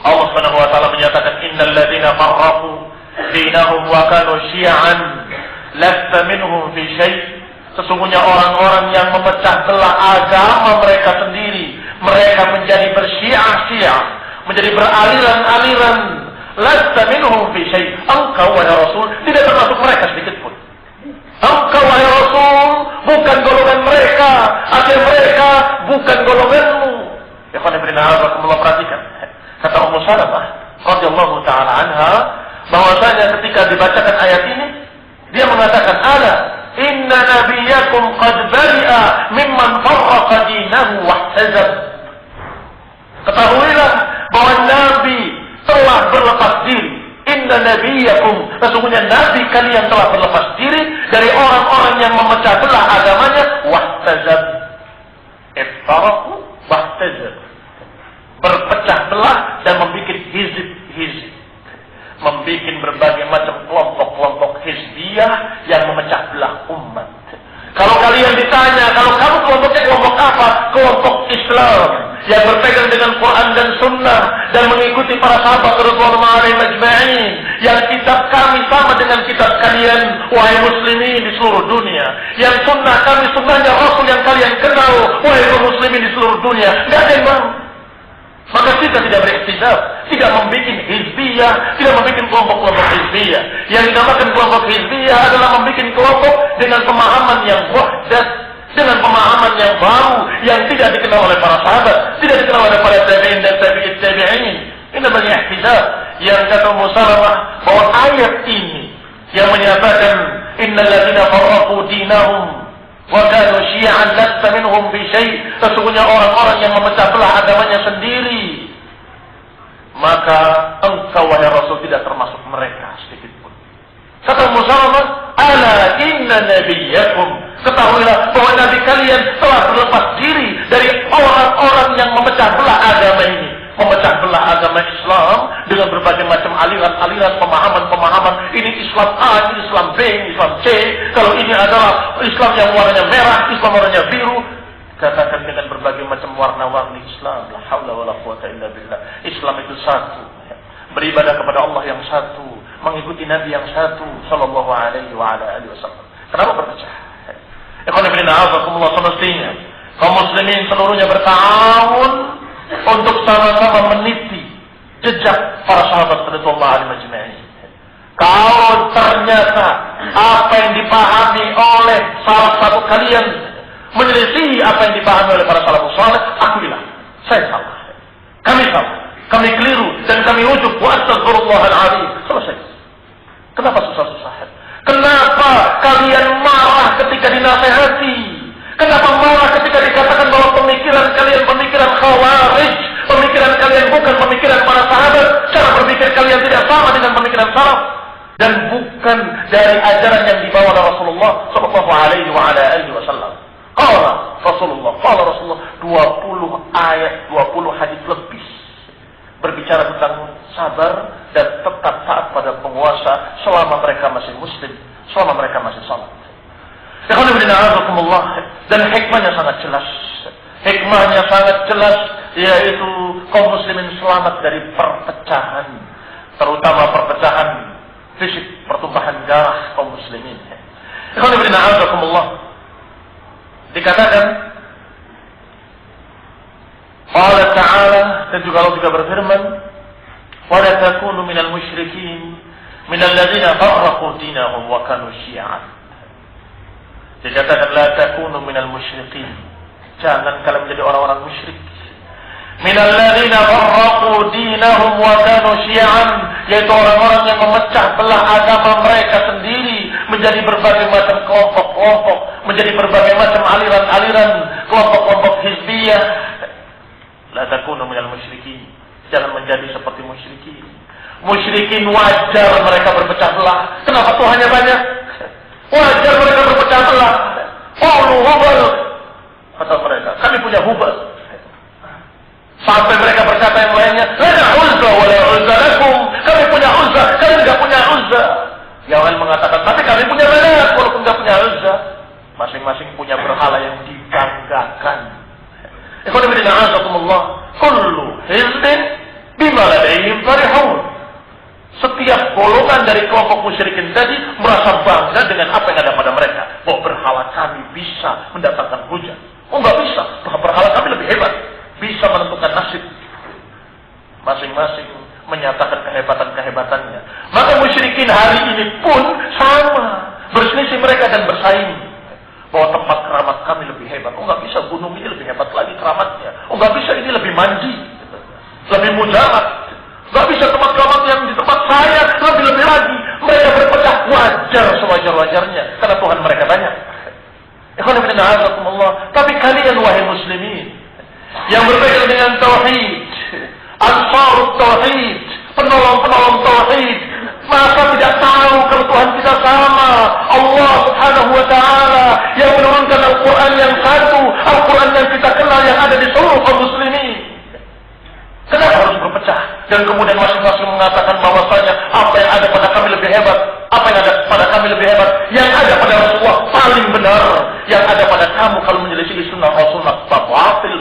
Allah Subhanahu wa taala menyatakan innal ladzina farraqu dinahum wa kanu syi'an lasta minhum fi syai'. Sesungguhnya orang-orang yang memecah belah agama mereka sendiri, mereka menjadi bersyiah-syiah, menjadi beraliran-aliran. Lasta minhum fi syai'. Engkau wahai Rasul tidak termasuk mereka sedikit pun. Engkau wahai Rasul bukan golongan mereka, akhir mereka bukan golonganmu. Ya khana bin Allah, perhatikan. Kata Ummu Salamah radhiyallahu taala anha bahwasanya ketika dibacakan ayat ini dia mengatakan ala inna nabiyakum qad bari'a mimman farraqa dinahu wahtazab. Ketahuilah bahwa Nabi telah berlepas diri. Inna nabiyakum, sesungguhnya Nabi kalian telah berlepas diri dari orang-orang yang memecah belah agamanya. Wahtazab, iftaraqu wahtazab, berpecah belah dan membuat hizib-hizib, membuat berbagai macam kelompok-kelompok hizbiyah yang memecah belah umat. Kalau kalian ditanya, kalau kamu kelompoknya kelompok apa? Kelompok Islam yang berpegang dengan Quran dan Sunnah dan mengikuti para sahabat radhiyallahu anhum ajma'in, yang kitab kami sama dengan kitab kalian wahai muslimin di seluruh dunia, yang sunnah kami sunnahnya Rasul yang kalian kenal wahai muslimin di seluruh dunia. Tidak ada yang mau. Maka kita tidak berikhtilaf, tidak membuat hizbiyah, tidak membuat kelompok-kelompok hizbiyah. Yang dinamakan kelompok hizbiyah adalah membuat kelompok dengan pemahaman yang wahdat, dengan pemahaman yang baru, yang tidak dikenal oleh para sahabat, tidak dikenal oleh para tabi'in dan tabi'in. Ini namanya ihtilaf. Yang kata Ummu Salamah bahwa ayat ini yang menyatakan innal ladzina farraqu dinahum wa kanu syi'an lasta minhum fi syai', sesungguhnya orang-orang yang memecah belah agamanya sendiri, maka engkau wahai Rasul tidak termasuk mereka sedikit pun. Kata Ummu Salamah, ala inna nabiyakum, ketahuilah bahwa nabi kalian telah berlepas diri dari orang-orang yang memecah belah agama ini, memecah belah agama Islam dengan berbagai macam aliran-aliran, pemahaman-pemahaman. Ini Islam A, ini Islam B, ini Islam C. Kalau ini adalah Islam yang warnanya merah, Islam warnanya biru. Katakan dengan berbagai macam warna-warni Islam. La haula wala quwata illa billah. Islam itu satu. Beribadah kepada Allah yang satu, mengikuti Nabi yang satu sallallahu alaihi wa ala alihi wasallam. Kenapa berpecah? Ikhwan fillah, azakumullah, semestinya kaum muslimin seluruhnya bertahun untuk sama-sama meniti jejak para sahabat radhiyallahu anhum ajma'in. Kalau ternyata apa yang dipahami oleh salah satu kalian menyelisihi apa yang dipahami oleh para salafus saleh, akuilah, saya salah, kami salah, kami keliru dan kami ujub, wa astaghfirullahal azim. Selesai. Kenapa susah-susah? Kenapa kalian marah ketika dinasehati? Kenapa marah ketika dikatakan bahwa pemikiran kalian pemikiran khawarij, pemikiran kalian bukan pemikiran para sahabat, cara berpikir kalian tidak sama dengan pemikiran salaf dan bukan dari ajaran yang dibawa oleh Rasulullah sallallahu alaihi wa ala alihi wasallam. Qala Rasulullah 20 ayat, 20 hadis lebih berbicara tentang sabar dan tetap taat pada penguasa selama mereka masih muslim, selama mereka masih salat. Dan hikmahnya sangat jelas. Hikmahnya sangat jelas, yaitu kaum muslimin selamat dari perpecahan, terutama perpecahan fisik, pertumpahan darah kaum muslimin. Dikatakan Allah Ta'ala, dan juga Allah juga berfirman, wa la takunu minal musyrikin minal ladzina farraqu dinahum wa kanu syi'an. Dikatakan la takunu minal musyrikin, jangan kalian menjadi orang-orang musyrik. Minal ladzina farraqu dinahum wa kanu syi'an, yaitu orang-orang yang memecah belah agama mereka sendiri menjadi berbagai macam kelompok-kelompok, menjadi berbagai macam aliran-aliran, kelompok-kelompok hizbiyah. La takunu minal musyrikin, jangan menjadi seperti musyrikin. Musyrikin wajar mereka berpecah belah. Kenapa Tuhannya banyak? Wajar mereka berpecah belah. Qalu Hubal, kata mereka, kami punya Hubal. Sampai mereka berkata yang lainnya, lana Uzza wa la Uzza lakum, kami punya Uzza, kalian tidak punya Uzza. Yang lain mengatakan, tapi kami punya Manat walaupun tidak punya Uzza. Masing-masing punya berhala yang dibanggakan. Ikhwan fillah, a'azakumullah, kullu hizbin bima ladaihim farihun. Setiap golongan dari kelompok musyrikin tadi merasa bangga dengan apa yang ada pada mereka. Bahwa berhala kami bisa mendatangkan hujan. Oh, enggak bisa. Berhala kami lebih hebat. Bisa menentukan nasib. Masing-masing menyatakan kehebatan-kehebatannya. Maka musyrikin hari ini pun sama. Berselisih mereka dan bersaing. Bahwa tempat keramat kami lebih hebat. Oh, enggak bisa. Gunung ini lebih hebat lagi keramatnya. Oh, enggak bisa. Ini lebih mandi. Lebih mujarab. Gak bisa tempat keramat yang di tempat saya lebih-lebih lagi. Mereka berpecah, wajar sewajar-wajarnya. Karena Tuhan mereka banyak. Ikhwan fillah, a'azakumullah. Tapi kalian wahai muslimin yang berpegang dengan tauhid, ansarut tauhid, penolong-penolong tauhid, maka tidak tahu kalau Tuhan kita sama. Allah Subhanahu wa ta'ala yang menurunkan Al-Quran yang satu, Al-Quran yang kita kenal yang ada di seluruh kaum muslimin. Kenapa harus berpecah? Dan kemudian masing-masing mengatakan bahwasanya apa yang ada pada kami lebih hebat, apa yang ada pada kami lebih hebat, yang ada pada Rasulullah paling benar, yang ada pada kamu kalau menyelisih sunnah Rasulullah batil.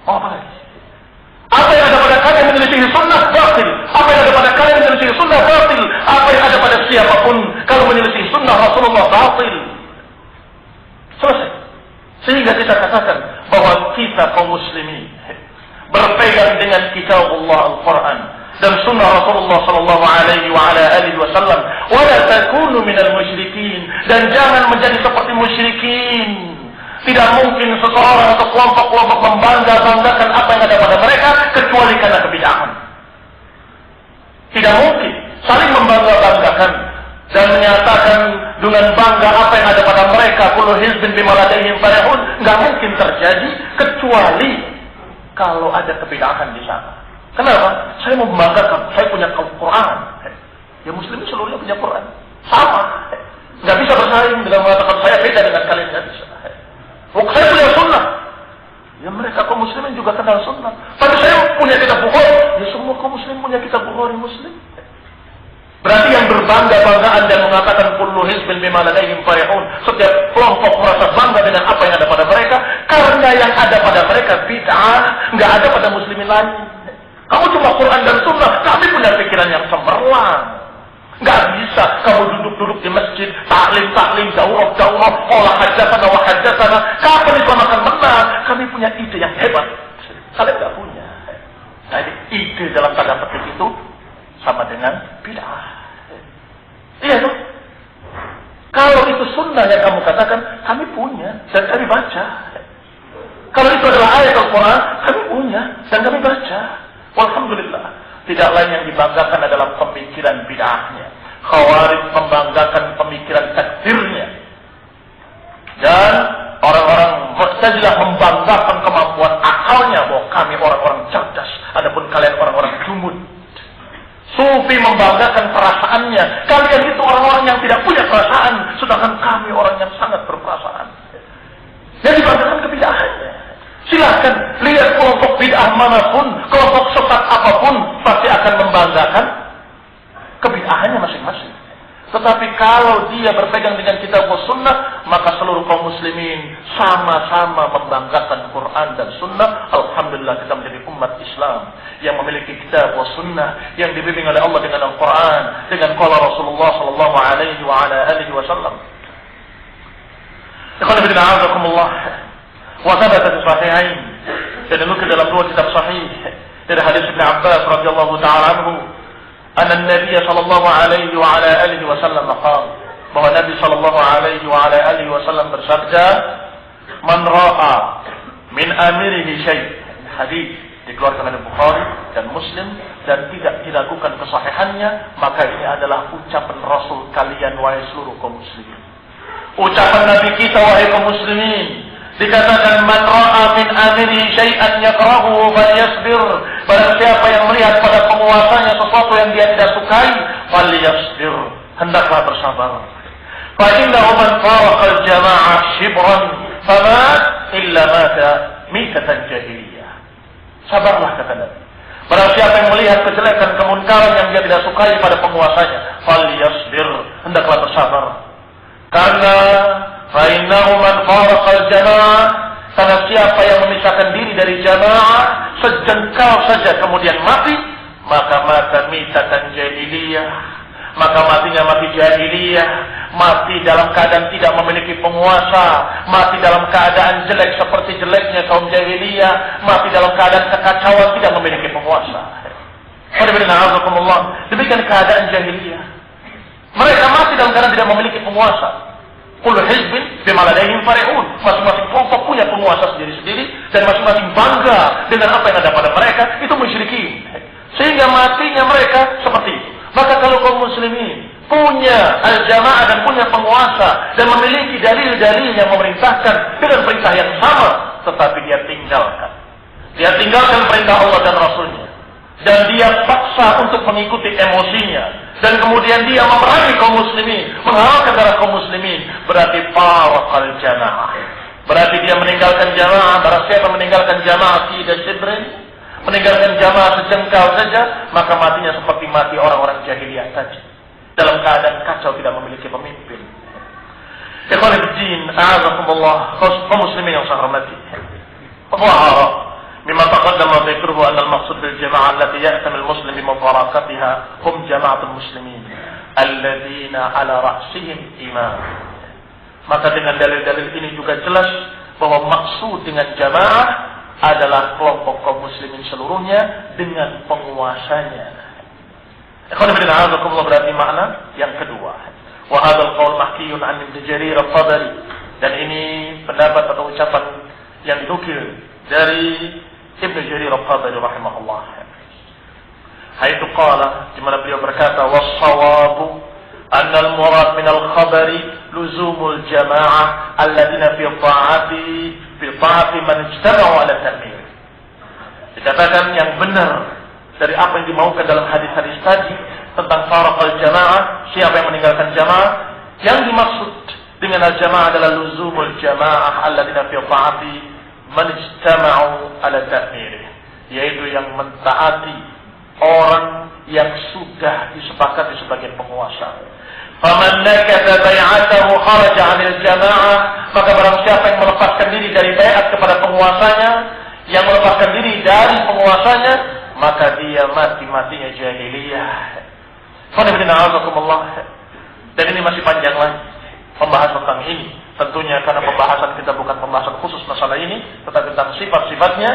Apa lagi? Apa yang ada pada kalian menyelisih sunnah batil, apa yang ada pada kalian menyelisih sunnah batil, apa yang ada pada siapapun kalau menyelisih sunnah Rasulullah batil. Selesai. Sehingga kita katakan bahwa kita kaum muslimin berpegang dengan kitab Allah Al-Quran dan sunnah Rasulullah sallallahu alaihi wa ala alihi wasallam, wa la takunu minal musyrikin, dan jangan menjadi seperti musyrikin. Tidak mungkin seseorang atau kelompok-kelompok membangga-banggakan apa yang ada pada mereka kecuali karena kebid'ahan. Tidak mungkin saling membangga-banggakan dan menyatakan dengan bangga apa yang ada pada mereka, kullu hizbin bima ladaihim farihun, enggak mungkin terjadi kecuali kalau ada kebid'ahan di sana. Kenapa? Saya mau membanggakan, saya punya Al-Quran. Ya muslimin seluruhnya punya Quran. Sama. Enggak bisa bersaing dengan mengatakan saya beda dengan kalian, enggak bisa. Saya punya sunnah. Ya mereka kaum muslimin juga kenal sunnah. Tapi saya punya kitab Bukhari. Ya semua kaum muslimin punya kitab Bukhari muslim. Berarti yang berbangga-banggaan dan mengatakan kullu hizbin bima ladaihim farihun, setiap kelompok merasa bangga dengan apa yang ada pada mereka, karena yang ada pada mereka bid'ah, enggak ada pada muslimin lain. Kamu cuma Quran dan sunnah, kami punya pikiran yang cemerlang. Enggak bisa kamu duduk-duduk di masjid, taklim, daurah, olah hajatana wa hajatana. Kapan itu akan menang? Kami punya ide yang hebat. Kalian enggak punya. Jadi ide dalam tanda petik itu sama dengan bid'ah. Iya tuh. Kalau itu sunnah yang kamu katakan, kami punya dan kami baca. Kalau itu adalah ayat Al-Quran, kami punya dan kami baca. Alhamdulillah. Tidak lain yang dibanggakan adalah pemikiran bid'ahnya. Khawarij membanggakan pemikiran takfirnya. Dan orang-orang Mu'tazilah membanggakan kemampuan akalnya bahwa kami orang-orang cerdas, adapun kalian orang-orang jumud. Sufi membanggakan perasaannya. Kalian itu orang-orang yang tidak punya perasaan, sedangkan kami orang yang sangat berperasaan. Yang dibanggakan kebid'ahannya. Silakan lihat kelompok bid'ah manapun, kelompok sesat apapun, pasti akan membanggakan kebid'ahannya masing-masing. Tetapi kalau dia berpegang dengan kitab wa sunnah, maka seluruh kaum muslimin sama-sama membanggakan Quran dan sunnah. Alhamdulillah kita menjadi umat Islam yang memiliki kitab wa sunnah yang dibimbing oleh Allah dengan Al-Quran, dengan qala Rasulullah sallallahu alaihi wa ala alihi wasallam. Ikhwan fillah, a'azakumullah. Wa thabata fi sahihain, dan dinukil dalam dua kitab sahih dari hadis Ibnu Abbas radhiyallahu ta'ala anhu, anna Nabi sallallahu alaihi wa ala alihi wasallam qala, bahwa Nabi sallallahu alaihi wa ala alihi wasallam bersabda, man ra'a min amirihi syai'. Hadis dikeluarkan oleh Bukhari dan Muslim dan tidak diragukan kesahihannya, maka ini adalah ucapan Rasul kalian wahai seluruh kaum muslimin. Ucapan Nabi kita wahai kaum muslimin. Dikatakan man ra'a min amiri syai'an yakrahu falyasbir. Barang siapa yang melihat pada penguasanya sesuatu yang dia tidak sukai, falyasbir, hendaklah bersabar. Fa innahu man faraqa al-jama'ah shibran famat illa mata mitatan jahiliyah. Sabarlah kata Nabi. Barang siapa yang melihat kejelekan, kemunkaran yang dia tidak sukai pada penguasanya, falyasbir, hendaklah bersabar. Karena fa innahu man faraqa al-jama'ah, karena siapa yang memisahkan diri dari jamaah sejengkal saja kemudian mati, maka mata mitatan jahiliyah, maka matinya mati jahiliyah, mati dalam keadaan tidak memiliki penguasa, mati dalam keadaan jelek seperti jeleknya kaum jahiliyah, mati dalam keadaan kekacauan tidak memiliki penguasa. Demikian keadaan jahiliyah. Mereka mati dalam keadaan tidak memiliki penguasa. Kullu hizbin bima ladaihim farihun. Masing-masing kelompok punya penguasa sendiri-sendiri dan masing-masing bangga dengan apa yang ada pada mereka. Itu musyrikin. Sehingga matinya mereka seperti itu. Maka kalau kaum muslimin punya al-jamaah dan punya penguasa dan memiliki dalil-dalil yang memerintahkan dengan perintah yang sama, tetapi dia tinggalkan. Dia tinggalkan perintah Allah dan Rasulnya. Dan dia paksa untuk mengikuti emosinya. Dan kemudian dia memerangi kaum muslimin, menghalalkan darah kaum muslimin, berarti faraqal jamaah. Berarti dia meninggalkan jamaah. Barang siapa meninggalkan jamaah tidak shibrin, meninggalkan jamaah sejengkal saja, maka matinya seperti mati orang-orang jahiliyah tadi, dalam keadaan kacau, tidak memiliki pemimpin. Ikhwan fillah, a'azakumullah, kaum muslimin yang saya hormati. Allah مما تقدم ذكره أن المقصود بالجماعة التي يأتم المسلم بمفارقتها هم جماعة المسلمين الذين على رأسهم إمام. Maka dengan dalil-dalil ini juga jelas bahwa maksud dengan jamaah adalah kelompok kaum muslimin seluruhnya dengan penguasanya. Ikhwan fillah, a'azakumullah, berarti makna yang kedua. Wa hadzal qaul mahkiyun 'an Ibnu Jarir al-Tabari, dan ini pendapat atau ucapan yang dinukil dari Ibnu Jarir al-Tabari rahimahullah. Haitsu qala, di mana beliau berkata, was-shawabu anna al-murad min al-khabari luzumul jamaah alladziina fi ta'ati man ijtama'u 'ala at-ta'mir. Dikatakan yang benar dari apa yang dimaukan dalam hadis-hadis tadi tentang faraqal jamaah, siapa yang meninggalkan jamaah, yang dimaksud dengan al-jamaah adalah luzumul jamaah alladziina fi ta'ati man ijtama'u 'ala ta'mir, yaitu yang mentaati orang yang sudah disepakati sebagai penguasa. Faman nakatha bai'atahu kharaja 'anil jama'ah, maka barang siapa yang melepaskan diri dari bai'at kepada penguasanya, yang melepaskan diri dari penguasanya, maka dia mati-matinya jahiliyah. Dan ini masih panjang lagi pembahasan tentang ini. Tentunya karena pembahasan kita bukan pembahasan khusus masalah ini, tetapi tentang sifat-sifatnya.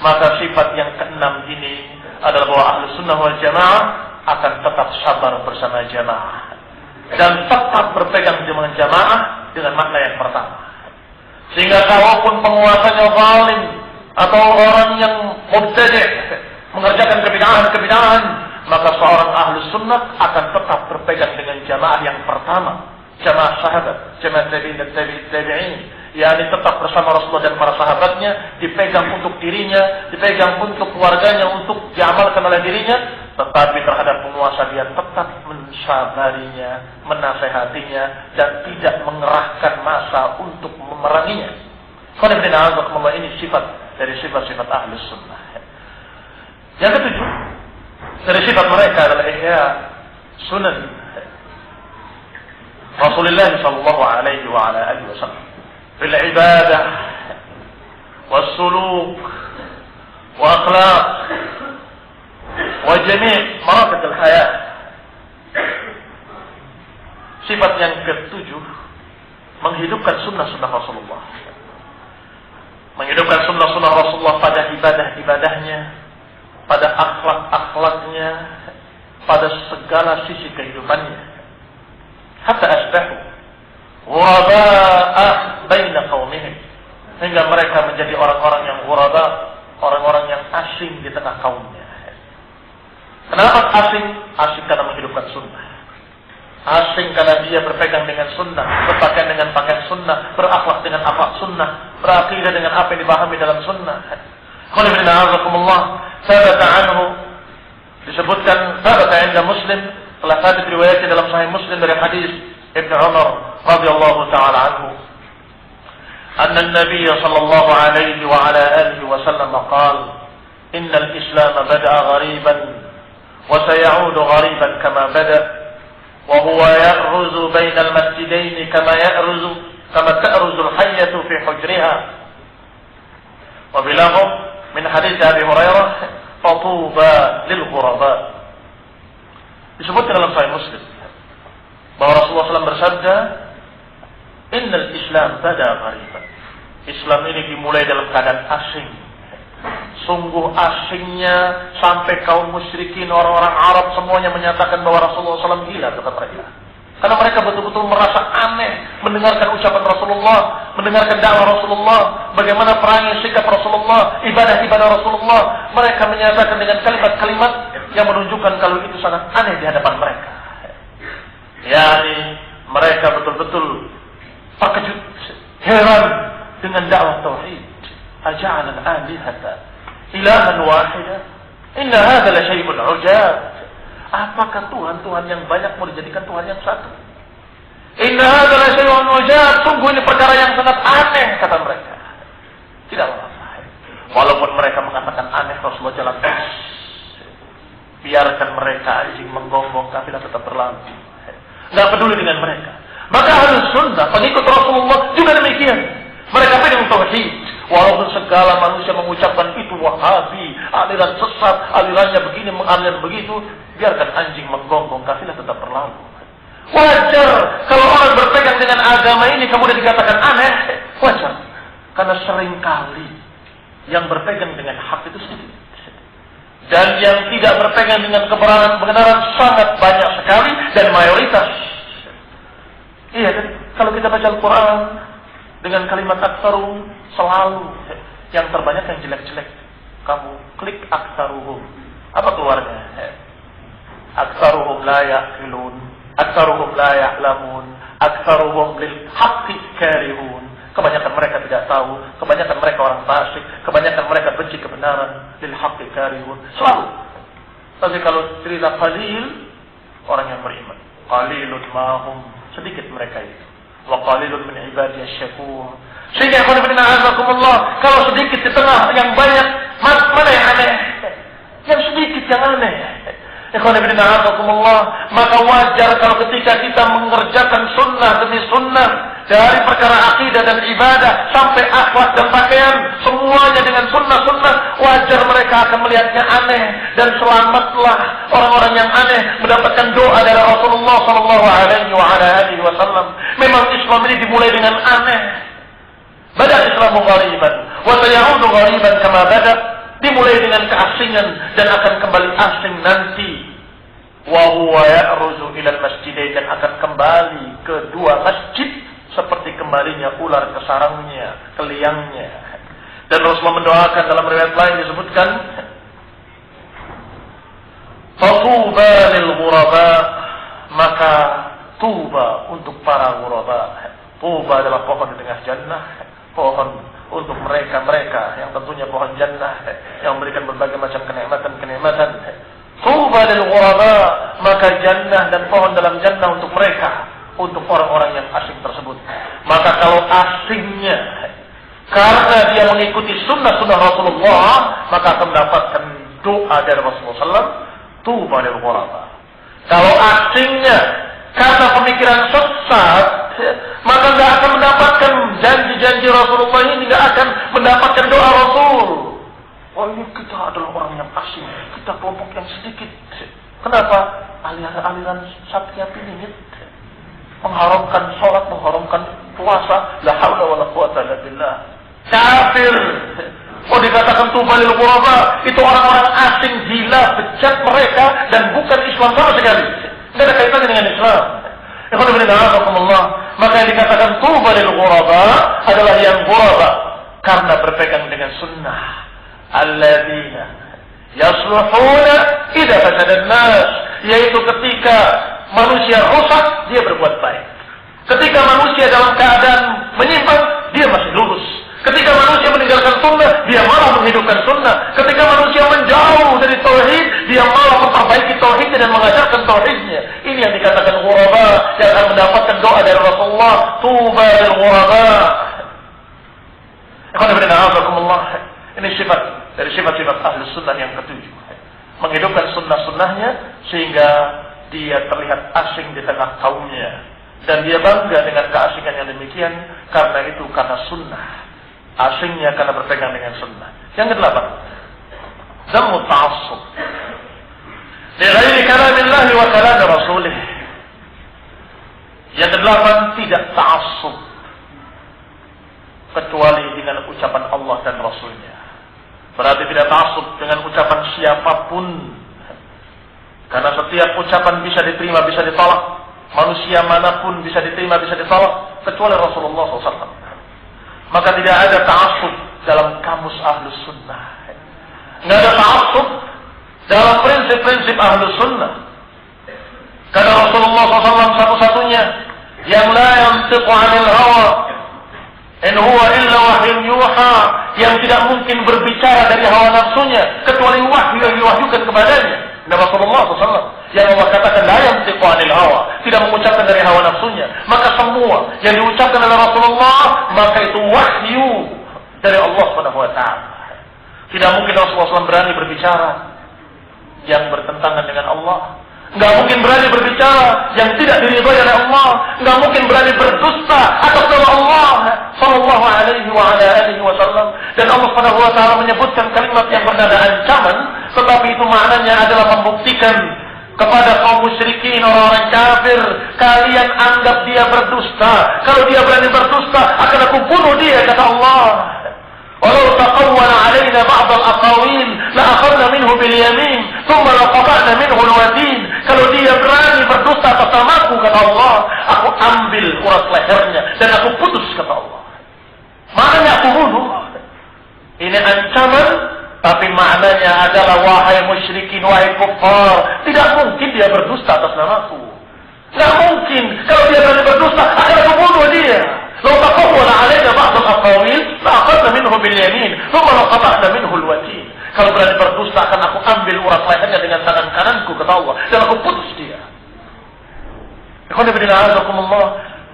Maka sifat yang keenam ini adalah bahwa Ahlus Sunnah wal Jamaah akan tetap sabar bersama jamaah dan tetap berpegang dengan jamaah dengan makna yang pertama. Sehingga kalaupun penguasanya zalim atau orang yang mubtadi' mengerjakan kebid'ahan, maka seorang Ahlus Sunnah akan tetap berpegang dengan jamaah yang pertama. Jamaah sahabat, jamaah tabi'in dan tabi'in, yakni tetap bersama Rasulullah dan para sahabatnya, dipegang untuk dirinya, dipegang untuk keluarganya, untuk diamalkan oleh dirinya, tetapi terhadap penguasa dia tetap mensabarinya, menasehatinya, dan tidak mengerahkan massa untuk memeranginya. Ini sifat dari sifat-sifat Ahlus Sunnah. Yang ketujuh, dari sifat mereka adalah ihya sunan Rasulullah sallallahu alaihi wa ala alihi wasallam fil ibadah was suluk wa akhlaq wa jami' marafat al hayat. Sifat yang ketujuh, menghidupkan sunnah-sunnah Rasulullah. Menghidupkan sunnah-sunnah Rasulullah pada ibadah-ibadahnya, pada akhlak-akhlaknya, pada segala sisi kehidupannya. Hatta asbahu ghuraba'a baina qaumihim, hingga mereka menjadi orang-orang yang ghuraba, orang-orang yang asing di tengah kaumnya. Kenapa asing? Asing karena menghidupkan sunnah. Asing karena dia berpegang dengan sunnah, berpakaian dengan pakaian sunnah, berakhlak dengan akhlak sunnah, berakidah dengan apa yang dipahami dalam sunnah. Qul inna a'udzukumullah sabata anhu, disebutkan sabata 'inda Muslim telah hadis riwayatnya dalam Sahih Muslim dari hadis Ibnu Umar radhiyallahu taala anhu, anna an-nabiy sallallahu alaihi wa ala alihi wasallam qala, innal Islam bada'a ghariban wa sayaudu ghariban kama bada', wa huwa ya'ruzu bainal masjidain kama ta'ruzu al-hayyatu fi hujriha. Wa bilaghu min hadits Abi Hurairah, fatuba lil ghuraba. Disebutkan dalam Sahih Muslim bahwa Rasulullah SAW bersabda, innal Islam bada'a ghariban. Islam ini dimulai dalam keadaan asing. Sungguh asingnya sampai kaum musyrikin, orang-orang Arab semuanya menyatakan bahwa Rasulullah SAW gila, kata mereka. Karena mereka betul-betul merasa aneh mendengarkan ucapan Rasulullah, mendengarkan dakwah Rasulullah, bagaimana perangai sikap Rasulullah, ibadah-ibadah Rasulullah. Mereka menyatakan dengan kalimat-kalimat yang menunjukkan kalau itu sangat aneh di hadapan mereka. Yani mereka betul-betul terkejut, heran dengan dakwah tauhid. Aja'ala al-alihata ilahan wahida, inna hadha la syai'un 'ujab. Apakah Tuhan yang banyak mau dijadikan Tuhan yang satu? Inna hadha la syai'un 'ujab. Sungguh ini perkara yang sangat aneh, kata mereka. Tidak apa-apa. Walaupun mereka mengatakan aneh, Rasulullah jalan terus. Biarkan mereka anjing menggonggong, kafilah tetap berlalu. Tidak peduli dengan mereka. Maka Ahlus Sunnah, pengikut Rasulullah juga demikian. Mereka pegang tauhid. Walaupun segala manusia mengucapkan itu Wahabi, aliran sesat, alirannya begini, aliran begitu, biarkan anjing menggonggong, kafilah tetap berlalu. Wajar kalau orang berpegang dengan agama ini kemudian dikatakan aneh, wajar. Karena seringkali yang berpegang dengan hak itu sedikit. Dan yang tidak berpegang dengan kebenaran sangat banyak sekali dan mayoritas. Iya kan? Kalau kita baca Al-Quran dengan kalimat aktsaruhum, selalu yang terbanyak yang jelek-jelek. Kamu klik aktsaruhum, apa keluarnya? Aktsaruhum la ya'qilun, aktsaruhum la ya'lamun, aktsaruhum lil haqqi karihun. Kebanyakan mereka tidak tahu, kebanyakan mereka orang fasik, kebanyakan mereka benci kebenaran, lil haqqi karihun. Selalu. Tapi kalau cerita qalil, orang yang beriman, qalilun mahum, sedikit mereka itu. Wa qalilun min ibadiyasy syakur. Sehingga kalau sedikit di tengah yang banyak, mana yang aneh? Yang sedikit yang aneh. Maka wajar kalau ketika kita mengerjakan sunnah demi sunnah, dari perkara akidah dan ibadah sampai akhlak dan pakaian, semuanya dengan sunnah-sunnah, wajar mereka akan melihatnya aneh. Dan selamatlah orang-orang yang aneh mendapatkan doa dari Rasulullah SAW. Memang Islam ini dimulai dengan aneh. Bada Islamu ghariban wa sayaudu ghariban kama bada. Dimulai dengan keasingan dan akan kembali asing nanti. Wa huwa ya'ruzu ila al-masjidain, dan akan kembali ke dua masjid seperti kembalinya ular ke sarangnya, ke liangnya. Dan Rasulullah mendoakan dalam riwayat lain disebutkan, fatuba lil ghuraba, maka tuba untuk para ghuraba. Tuba adalah pohon di tengah jannah, pohon untuk mereka yang tentunya pohon jannah yang memberikan berbagai macam kenikmatan. Tuba lil ghuraba, maka jannah dan pohon dalam jannah untuk mereka, untuk orang-orang yang asing tersebut. Maka kalau asingnya karena dia mengikuti sunnah-sunnah Rasulullah, maka akan mendapatkan doa dari Rasulullah SAW, tuba lil ghuraba. Kalau asingnya karena pemikiran sesat, maka tidak akan mendapatkan janji-janji Rasulullah ini, tidak akan mendapatkan doa Rasul. Oh, ini kita adalah orang yang asing, kita kelompok yang sedikit. Kenapa? Aliran Satya Piningit mengharamkan sholat, mengharamkan puasa, la haula wala quwata illa billah. Kafir. Oh, dikatakan tuba lil ghuraba, itu orang-orang asing, gila, bejat mereka, dan bukan Islam sama sekali. Tidak ada kaitannya dengan Islam. Maka yang dikatakan tuba lil ghuraba adalah yang ghuraba karena berpegang dengan sunnah. Alladzina yasluhuna idza fasada an-nas, yaitu ketika manusia rusak dia berbuat baik. Ketika manusia dalam keadaan menyimpang, dia masih lurus. Ketika manusia meninggalkan sunnah, dia malah menghidupkan sunnah. Ketika manusia menjauh dari tauhid, dia malah memperbaiki tauhidnya dan mengajarkan tauhidnya. Ini yang dikatakan ghuraba, yang akan mendapatkan doa dari Rasulullah, tuba lil ghuraba. Ini sifat dari sifat-sifat ahli sunnah yang ketujuh. Menghidupkan sunnah-sunnahnya sehingga dia terlihat asing di tengah kaumnya. Dan dia bangga dengan keasingan yang demikian karena itu karena sunnah. Asingnya karena berpegang dengan sunnah. Yang kedelapan, zammu ta'assub li ghairi kalamillahi wa kalam rasulih. Yang kedelapan, tidak ta'assub kecuali dengan ucapan Allah dan Rasulnya. Berarti tidak ta'assub dengan ucapan siapapun. Karena setiap ucapan bisa diterima, bisa ditolak. Manusia manapun bisa diterima, bisa ditolak, kecuali Rasulullah SAW. Maka tidak ada ta'assub dalam kamus ahlus sunnah. Tidak ada ta'assub dalam prinsip-prinsip ahlus sunnah. Karena Rasulullah SAW satu-satunya yang la yantiqu 'anil hawa, in huwa illa wahyun yuha, yang tidak mungkin berbicara dari hawa nafsunya kecuali wahyu yang diwahyukan kepadanya. Dan Rasulullah SAW yang Allah katakan la yantiqu 'anil hawa, tidak mengucapkan dari hawa nafsunya. Maka semua yang diucapkan oleh Rasulullah, maka itu wahyu dari Allah Subhanahu wa taala. Tidak mungkin Rasulullah SAW berani berbicara yang bertentangan dengan Allah. Enggak mungkin berani berbicara yang tidak diridhai oleh Allah. Enggak mungkin berani berdusta atas nama Allah sallallahu alaihi wa ala alihi wasallam. Dan Allah Subhanahu wa taala menyebutkan kalimat yang bernada ancaman, tetapi itu maknanya adalah membuktikan kepada kaum musyrikin, orang-orang kafir, kalian anggap dia berdusta. Kalau dia berani berdusta, akan aku bunuh dia, kata Allah. Walau taqawwala 'alaina ba'd al-aqawil la akhadna minhu bil yamin thumma laqata'na minhu al-watin. Kalau dia berani berdusta atas namaku, kata Allah, aku ambil urat lehernya dan aku putus, kata Allah. Maknanya aku bunuh. Ini ancaman, tapi maknanya adalah wahai musyrikin, wahai kuffar, tidak mungkin dia berdusta atas namaku. Tidak mungkin. Kalau dia berani berdusta, akan aku bunuh dia. Lalu taqawwala 'alaina ba'd al-aqawil la akhadna minhu bil yamin thumma laqata'na minhu al-watin. Kalau berani berdusta, akan aku ambil urat lehernya dengan tangan kananku, kata Allah, dan aku putus dia.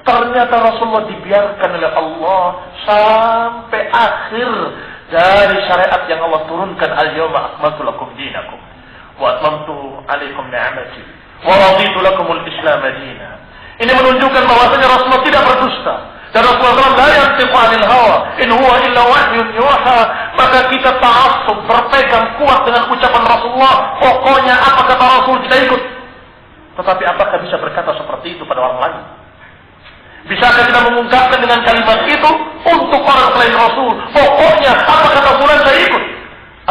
Ternyata Rasulullah dibiarkan oleh Allah sampai akhir dari syariat yang Allah turunkan, al-yawma akmaltu lakum dinakum wa atmamtu alaikum ni'amati wa raditu lakumul Islam madina. Ini menunjukkan bahwasanya Rasulullah tidak berdusta. Dan Rasulullah SAW la yantiqu 'anil hawa, in huwa illa wahyun yuha. Maka kita ta'assub, berpegang kuat dengan ucapan Rasulullah. Pokoknya apa kata Rasul kita ikut. Tetapi apakah bisa berkata seperti itu pada orang lain? Bisakah kita mengungkapkan dengan kalimat itu untuk orang selain Rasul? Pokoknya apa kata Rasul saya ikut.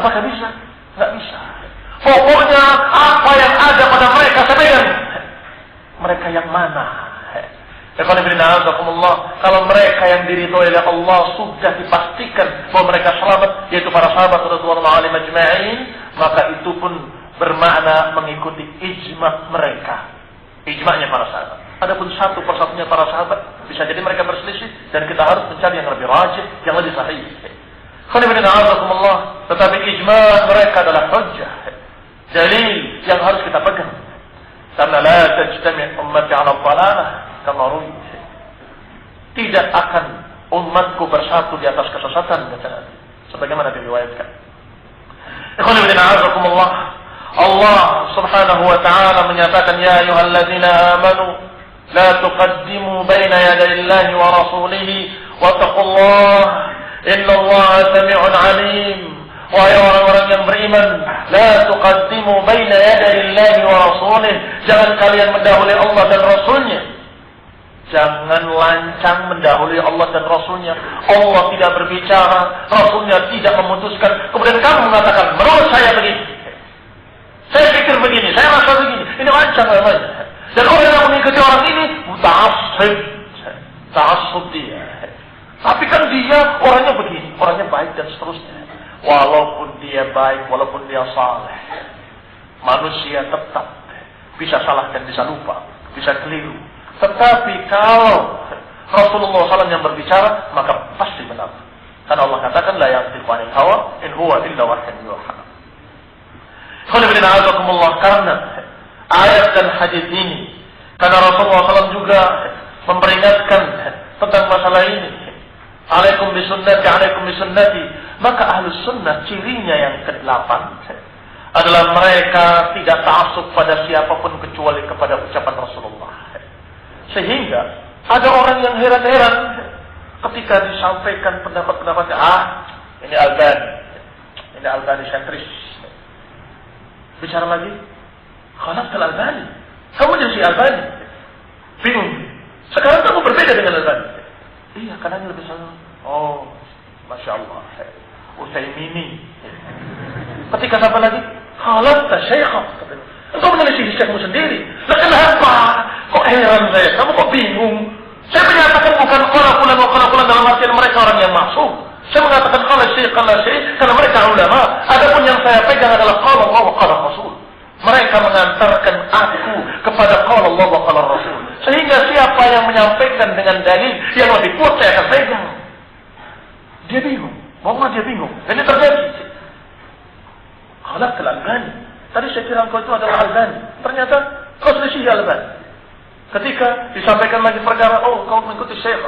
Apakah bisa? Tidak bisa. Pokoknya apa yang ada pada mereka saya pegang. Mereka yang mana? Kalau mereka yang diridhoi oleh Allah sudah dipastikan bahwa mereka selamat, yaitu para sahabat radhiyallahu anhum ajma'in, maka itu pun bermakna mengikuti ijma' mereka, ijma'nya para sahabat. Adapun satu persatunya para sahabat, bisa jadi mereka berselisih dan kita harus mencari yang lebih rajih, yang lebih sahih. Tetapi ijma' mereka adalah hujjah, dalil yang harus kita pegang. Karena la tajtami' ummati 'ala dhalalah kama ruwi. Tidak akan umatku bersatu di atas kesesatan, kata Nabi, sebagaimana diriwayatkan. Allah Subhanahu wa taala menyatakan, ya ayyuhalladzina amanu la tuqaddimu baina yaday Allahi wa rasulihi wattaqullaha innallaha samii'un 'aliim. Wahai orang-orang yang beriman, la tuqaddimu baina yaday Allahi wa rasulih. Jangan kalian mendahului Allah dan Rasulnya. Jangan lancang mendahului Allah dan Rasulnya. Allah tidak berbicara, Rasulnya tidak memutuskan, kemudian kamu mengatakan, menurut saya begini, saya pikir begini, saya rasa begini. Ini lancang namanya. Dan orang yang mengikuti orang ini ta'assub dia. Tapi kan dia orangnya begini, orangnya baik dan seterusnya. Walaupun dia baik, walaupun dia saleh, manusia tetap bisa salah dan bisa lupa, bisa keliru. Tetapi kalau Rasulullah SAW yang berbicara, maka pasti benar. Karena Allah katakan, la yantiqu 'anil hawa, in huwa illa wahyun yuha. Karena ayat dan hadis ini, karena Rasulullah SAW juga memperingatkan tentang masalah ini. Alaikum bisunnati. Maka ahlus sunnah cirinya yang ke-8 adalah mereka tidak ta'assub pada siapapun kecuali kepada ucapan Rasulullah. Sehingga ada orang yang heran-heran ketika disampaikan pendapat-pendapatnya, ini Albani sentris. Bicara lagi, khalaqtal Albani. Kamu jadi si Albani. Bingung. Sekarang kamu berbeda dengan Albani. Iya, karena lebih salah. Oh, Masya Allah. Usaimini. Ketika sampai lagi, khalaqta syaikha. Engkau menyelisih syaikhmu sendiri. Lah kenapa? Kok heran saya? Kamu kok bingung? Saya menyatakan bukan qala fulan dalam artian mereka orang yang masuk. Saya mengatakan qala syekh karena mereka ulama. Adapun yang saya pegang adalah qala Allah wa qala Rasul. Mereka mengantarkan aku kepada qala Allah wa qala Rasul. Sehingga siapa yang menyampaikan dengan dalil yang lebih kuat saya akan pegang. Dia bingung. Wallah dia bingung. Ini terjadi. Khalaqtal Albani. Tadi saya kira engkau itu adalah Albani. Ternyata kau selisih Albani. Ketika disampaikan lagi perkara, kau mengikuti syekh.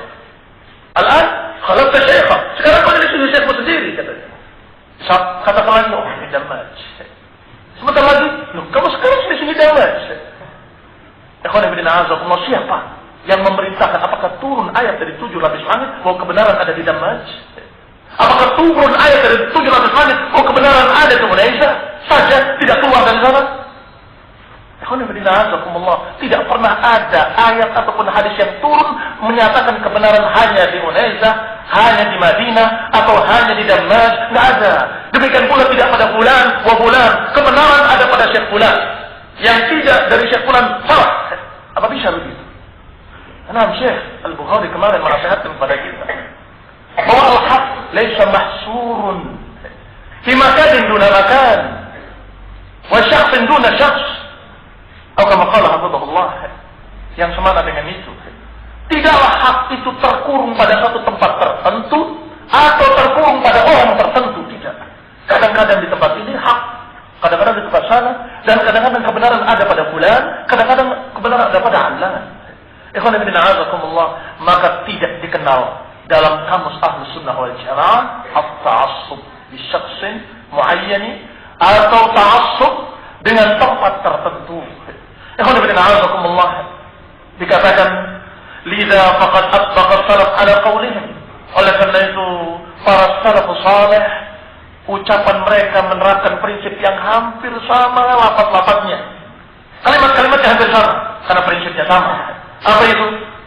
Al-an, khalaqta syaikha. Sekarang kau selisih syekhmu sendiri, katanya. Katakan lagi, ini damaj. Sebentar lagi, kamu sekarang selisih damaj. Ikhwan fillah a'azakumullah, siapa yang memerintahkan? Apakah turun ayat dari 7 lapis langit bahwa kebenaran ada di damaj? Apakah turun ayat dari 7 lapis langit bahwa kebenaran ada di Indonesia saja, tidak keluar dari sana? Tidak pernah ada ayat ataupun hadis yang turun menyatakan kebenaran hanya di Indonesia, hanya di Madinah, atau hanya di Damas. Tidak ada. Demikian pula tidak pada bulan, kebenaran ada pada Syekh Fulan. Yang tidak dari Syekh Fulan salah. Apa bisa begitu? Karena Syekh Al-Bukhari kemarin menasihatkan kepada kita bahwa al-haq laysa mahsurun fi makanin duna makan wa syakhsin duna syakhs. Atau kama qala hafizahullah, yang semana dengan itu. Tidaklah hak itu terkurung pada satu tempat tertentu atau terkurung pada orang tertentu, tidak. Kadang-kadang di tempat ini hak, kadang-kadang di tempat sana, dan kadang-kadang kebenaran ada pada fulan, kadang-kadang kebenaran ada pada Allah. Ikhwan fillah a'azakumullah, maka tidak dikenal dalam kamus Ahlus Sunnah wal Jamaah at-ta'assub bi syakhsin muayyani atau ta'assub dengan tempat tertentu. Ikhwan fillah a'azakumullah, dikatakan lidza faqad atbaqa salaf ala qaulihim. Oleh karena itu para salafus saleh ucapan mereka menerapkan prinsip yang hampir sama lafaz-lafaznya. Kalimat-kalimatnya hampir sama karena prinsipnya sama. Apa itu?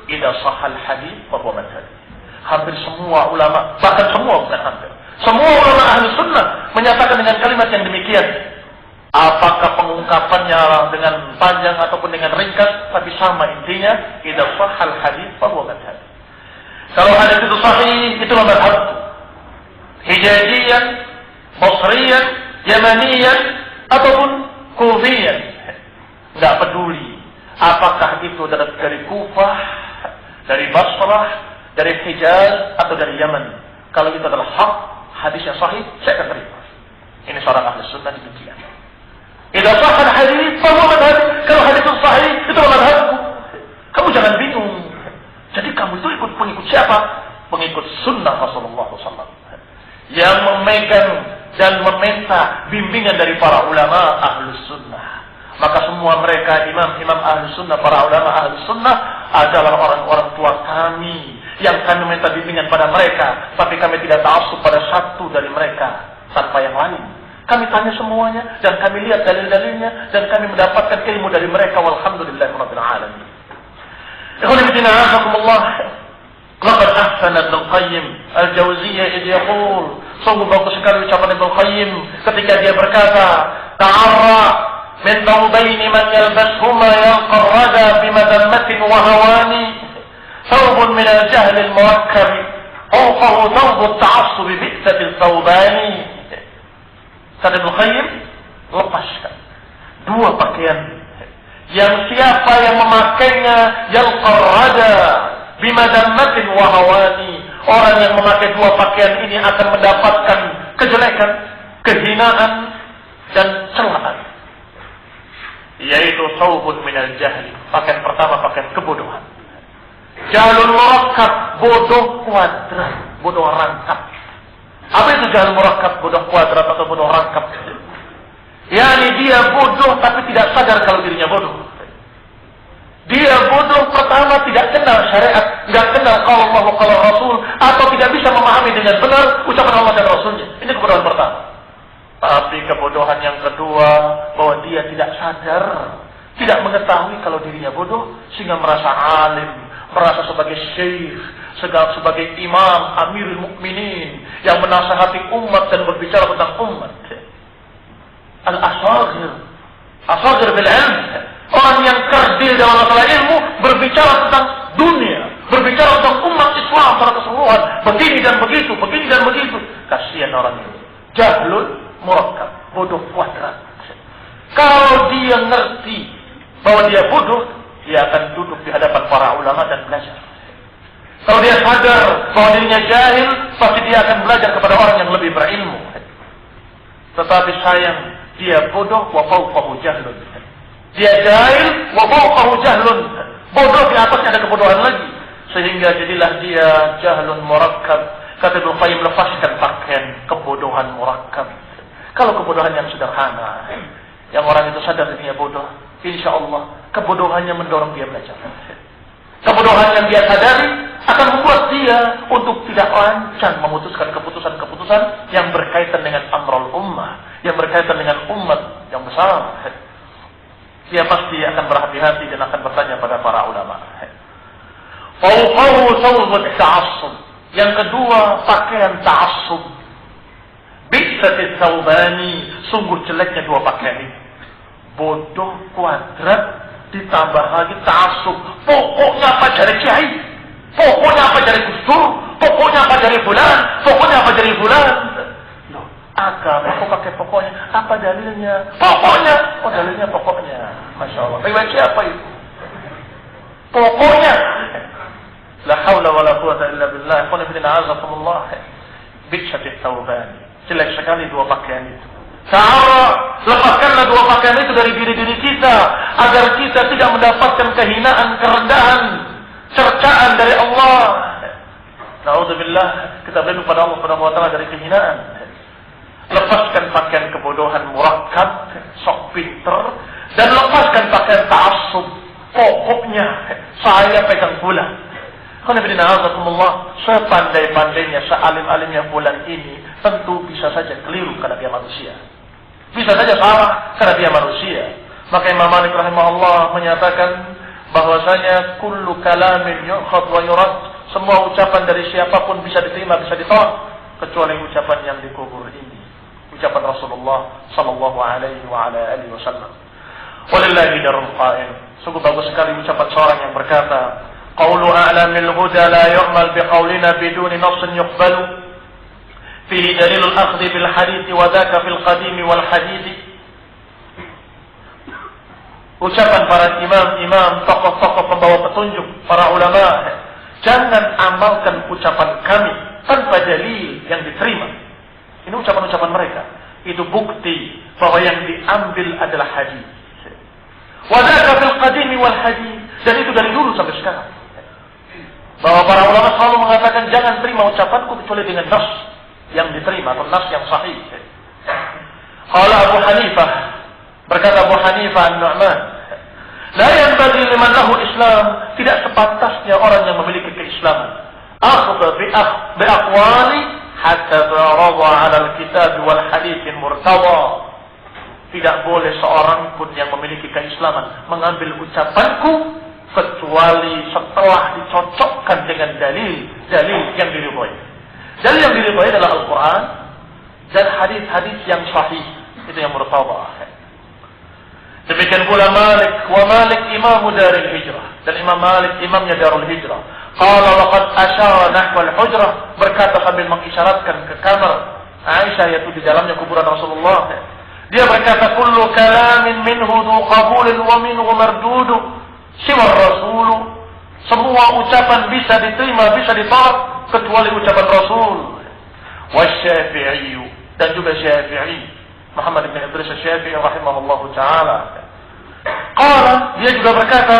Idza sahal hadits fa huwa madhhab. Hampir semua ulama, bahkan semua bukan hampir, semua ulama ahli sunnah menyatakan dengan kalimat yang demikian. Apakah pengungkapannya dengan panjang ataupun dengan ringkas, tapi sama intinya, idza sahal hadits fa huwa madhhab. Kalau hadis itu sahih, itulah madhhab. Hijaziyan, Basriyan, Yamaniyan, ataupun Kufiyan. Tidak peduli apakah itu dari Kufah, dari Basrah, dari Hijaz, atau dari Yaman. Kalau itu adalah hak, hadisnya sahih, saya akan terima. Ini seorang ahli sunnah demikian. Idza sahal hadits fa huwa madhhab. Kalau hadis itu sahih, itu madhabku. Kamu jangan bingung. Jadi kamu itu ikut pengikut siapa? Pengikut sunnah Rasulullah SAW. Yang memegang dan meminta bimbingan dari para ulama ahlus sunnah. Maka semua mereka imam-imam ahlus sunnah, para ulama ahlus sunnah adalah orang-orang tua kami yang kami minta bimbingan pada mereka, tapi kami tidak ta'assub pada satu dari mereka tanpa yang lain. Kami tanya semuanya dan kami lihat dalil-dalilnya dan kami mendapatkan ilmu dari mereka. Walhamdulillahirabbil alamin. Ikhwan fillah a'azakumullah. Laqad ahsana Ibnu Qayyim al-Jauziyah idh yaqul, sungguh bagus sekali ucapan Ibnu Qayyim ketika dia berkata, ta'arra min thawbaini man yalbashuma yalqa ar-rada bimadammatin wa hawani, thawbun min al-jahl al-muwakkab, fawqahu thawbu at-ta'assub bi'sati al-thawbani. Kata Ibnu Qayyim, lepaskan dua pakaian yang siapa yang memakainya yalqa ar-rada bimadammatin wa hawani, orang yang memakai dua pakaian ini akan mendapatkan kejelekan, kehinaan, dan celaan, yaitu saubun minal jahli. Pakaian pertama pakaian kebodohan. Jahlun murakkab, bodoh kuadrat, bodoh rangkap. Apa itu jahlun murakkab, bodoh kuadrat atau bodoh rangkap? Yani dia bodoh tapi tidak sadar kalau dirinya bodoh. Dia bodoh pertama tidak kenal syariat, tidak kenal kalau Allah kalau Rasul, atau tidak bisa memahami dengan benar ucapan Allah dan Rasulnya. Ini kebodohan pertama. Tapi kebodohan yang kedua, bahwa dia tidak sadar, tidak mengetahui kalau dirinya bodoh, sehingga merasa alim, merasa sebagai syekh, sebagai imam, amirul mukminin yang menasihati umat dan berbicara tentang umat. Al-asagir bil ilm. Orang yang kerdil dalam masalah ilmu berbicara tentang dunia, berbicara tentang umat Islam secara keseluruhan, begini dan begitu, begini dan begitu. Kasihan orang itu. Jahlun murakkab, bodoh kuadrat. Kalau dia ngerti bahwa dia bodoh, dia akan duduk di hadapan para ulama dan belajar. Kalau dia sadar bahwa dirinya jahil, pasti dia akan belajar kepada orang yang lebih berilmu. Tetapi sayang, dia bodoh wa fawqahu jahlun. Dia jahil wa fawqahu jahlun. Bodoh di atasnya ada kebodohan lagi. Sehingga jadilah dia jahlun murakkab. Kata Ibnu Qayyim, lepaskan pakaian kebodohan murakkab. Kalau kebodohan yang sederhana, yang orang itu sadar dirinya bodoh, insya Allah kebodohannya mendorong dia belajar. Kebodohan yang dia sadari akan membuat dia untuk tidak lancang memutuskan keputusan-keputusan yang berkaitan dengan amrul ummah, yang berkaitan dengan umat yang besar. Dia pasti akan berhati-hati dan akan bertanya pada para ulama. Fawqahu thawbut ta'assub. Yang kedua, pakaian ta'assub. Bi'satis thawbani, sungguh jeleknya dua pakaian ini. Bodoh kuadrat ditambah lagi ta'assub. Pokoknya apa dari kiai, pokoknya apa dari Gus Dur, pokoknya apa dari fulan, pokoknya apa dari fulan. Agama kok pakai pokoknya? Apa dalilnya? Pokoknya. Oh, dalilnya pokoknya. Masya Allah. Riwayat siapa itu? Pokoknya. La haula wa la quwata illa billah. Qul inna a'udzubikumullah. Bi'satit thawban. Jelek sekali dua pakaian itu. Ta'ala, lepaskanlah dua pakaian itu dari diri-diri kita agar kita tidak mendapatkan kehinaan, kerendahan, cercaan dari Allah. Na'udzubillah. Kita berlindung pada Allah Subhanahu wa taala dari kehinaan. Lepaskan pakaian kebodohan murakkab, sok pinter, dan lepaskan pakaian ta'assub. Pokoknya saya pegang bulan. Sepandai-pandainya, sealim-alimnya bulan ini, tentu bisa saja keliru karena dia manusia. Bisa saja salah karena dia manusia. Maka Imam Malik rahimahullah menyatakan bahwasanya kullu kalamin yu'khad wa yurad, semua ucapan dari siapapun bisa diterima, bisa ditolak, kecuali ucapan yang dikubur ini, ucapan Rasulullah sallallahu alaihi wa ala alihi wasallam. Walillahi darul qail. Sungguh bagus sekali ucapan seorang yang berkata, qawlu a'lamil huda la yu'mal biqaulina biduni nassin yuqbalu fihi dalilul akhdhi bil hadith wa dhaka fil qadim wal hadith. Ucapan para imam-imam, tokoh-tokoh pembawa petunjuk, para ulama, jangan amalkan ucapan kami tanpa dalil yang diterima. Ini ucapan-ucapan mereka. Itu bukti bahwa yang diambil adalah hadis. Wadaka fil qadim wal hadis. Dan itu dari dulu sampai sekarang. Bahwa para ulama selalu mengatakan jangan terima ucapanku kecuali dengan nas yang diterima atau nas yang sahih. Qala Abu Hanifah, berkata Abu Hanifah An-Nu'man, la yanbaghi liman lahu Islam, tidak sepantasnya orang yang memiliki keislaman akhadha bi aqwali hatta radha 'ala al-kitab wal hadits murtada. Tidak boleh seorang pun yang memiliki keislaman mengambil ucapanku kecuali setelah dicocokkan dengan dalil yang diridhai. Dalil yang diridhai adalah Al-Qur'an dan hadis-hadis yang sahih, itu yang murtada. Demikian pula Malik, wa Malik imamu darul hijrah, dan Imam Malik imamnya darul hijrah. Qala laqad asyara nahwal hujrah, berkata sambil mengisyaratkan ke kamar Aisyah, yaitu di dalamnya kuburan Rasulullah. Dia berkata, kullu kalamin minhu dhu qabulin wa minhu mardudu siwa Rasul. Semua ucapan bisa diterima, bisa ditolak kecuali ucapan Rasul. Wa Syafi'i, dan juga Syafi'i Muhammad bin Idris Asy-Syafi'i rahimahullahu taala. Qala, dia juga berkata,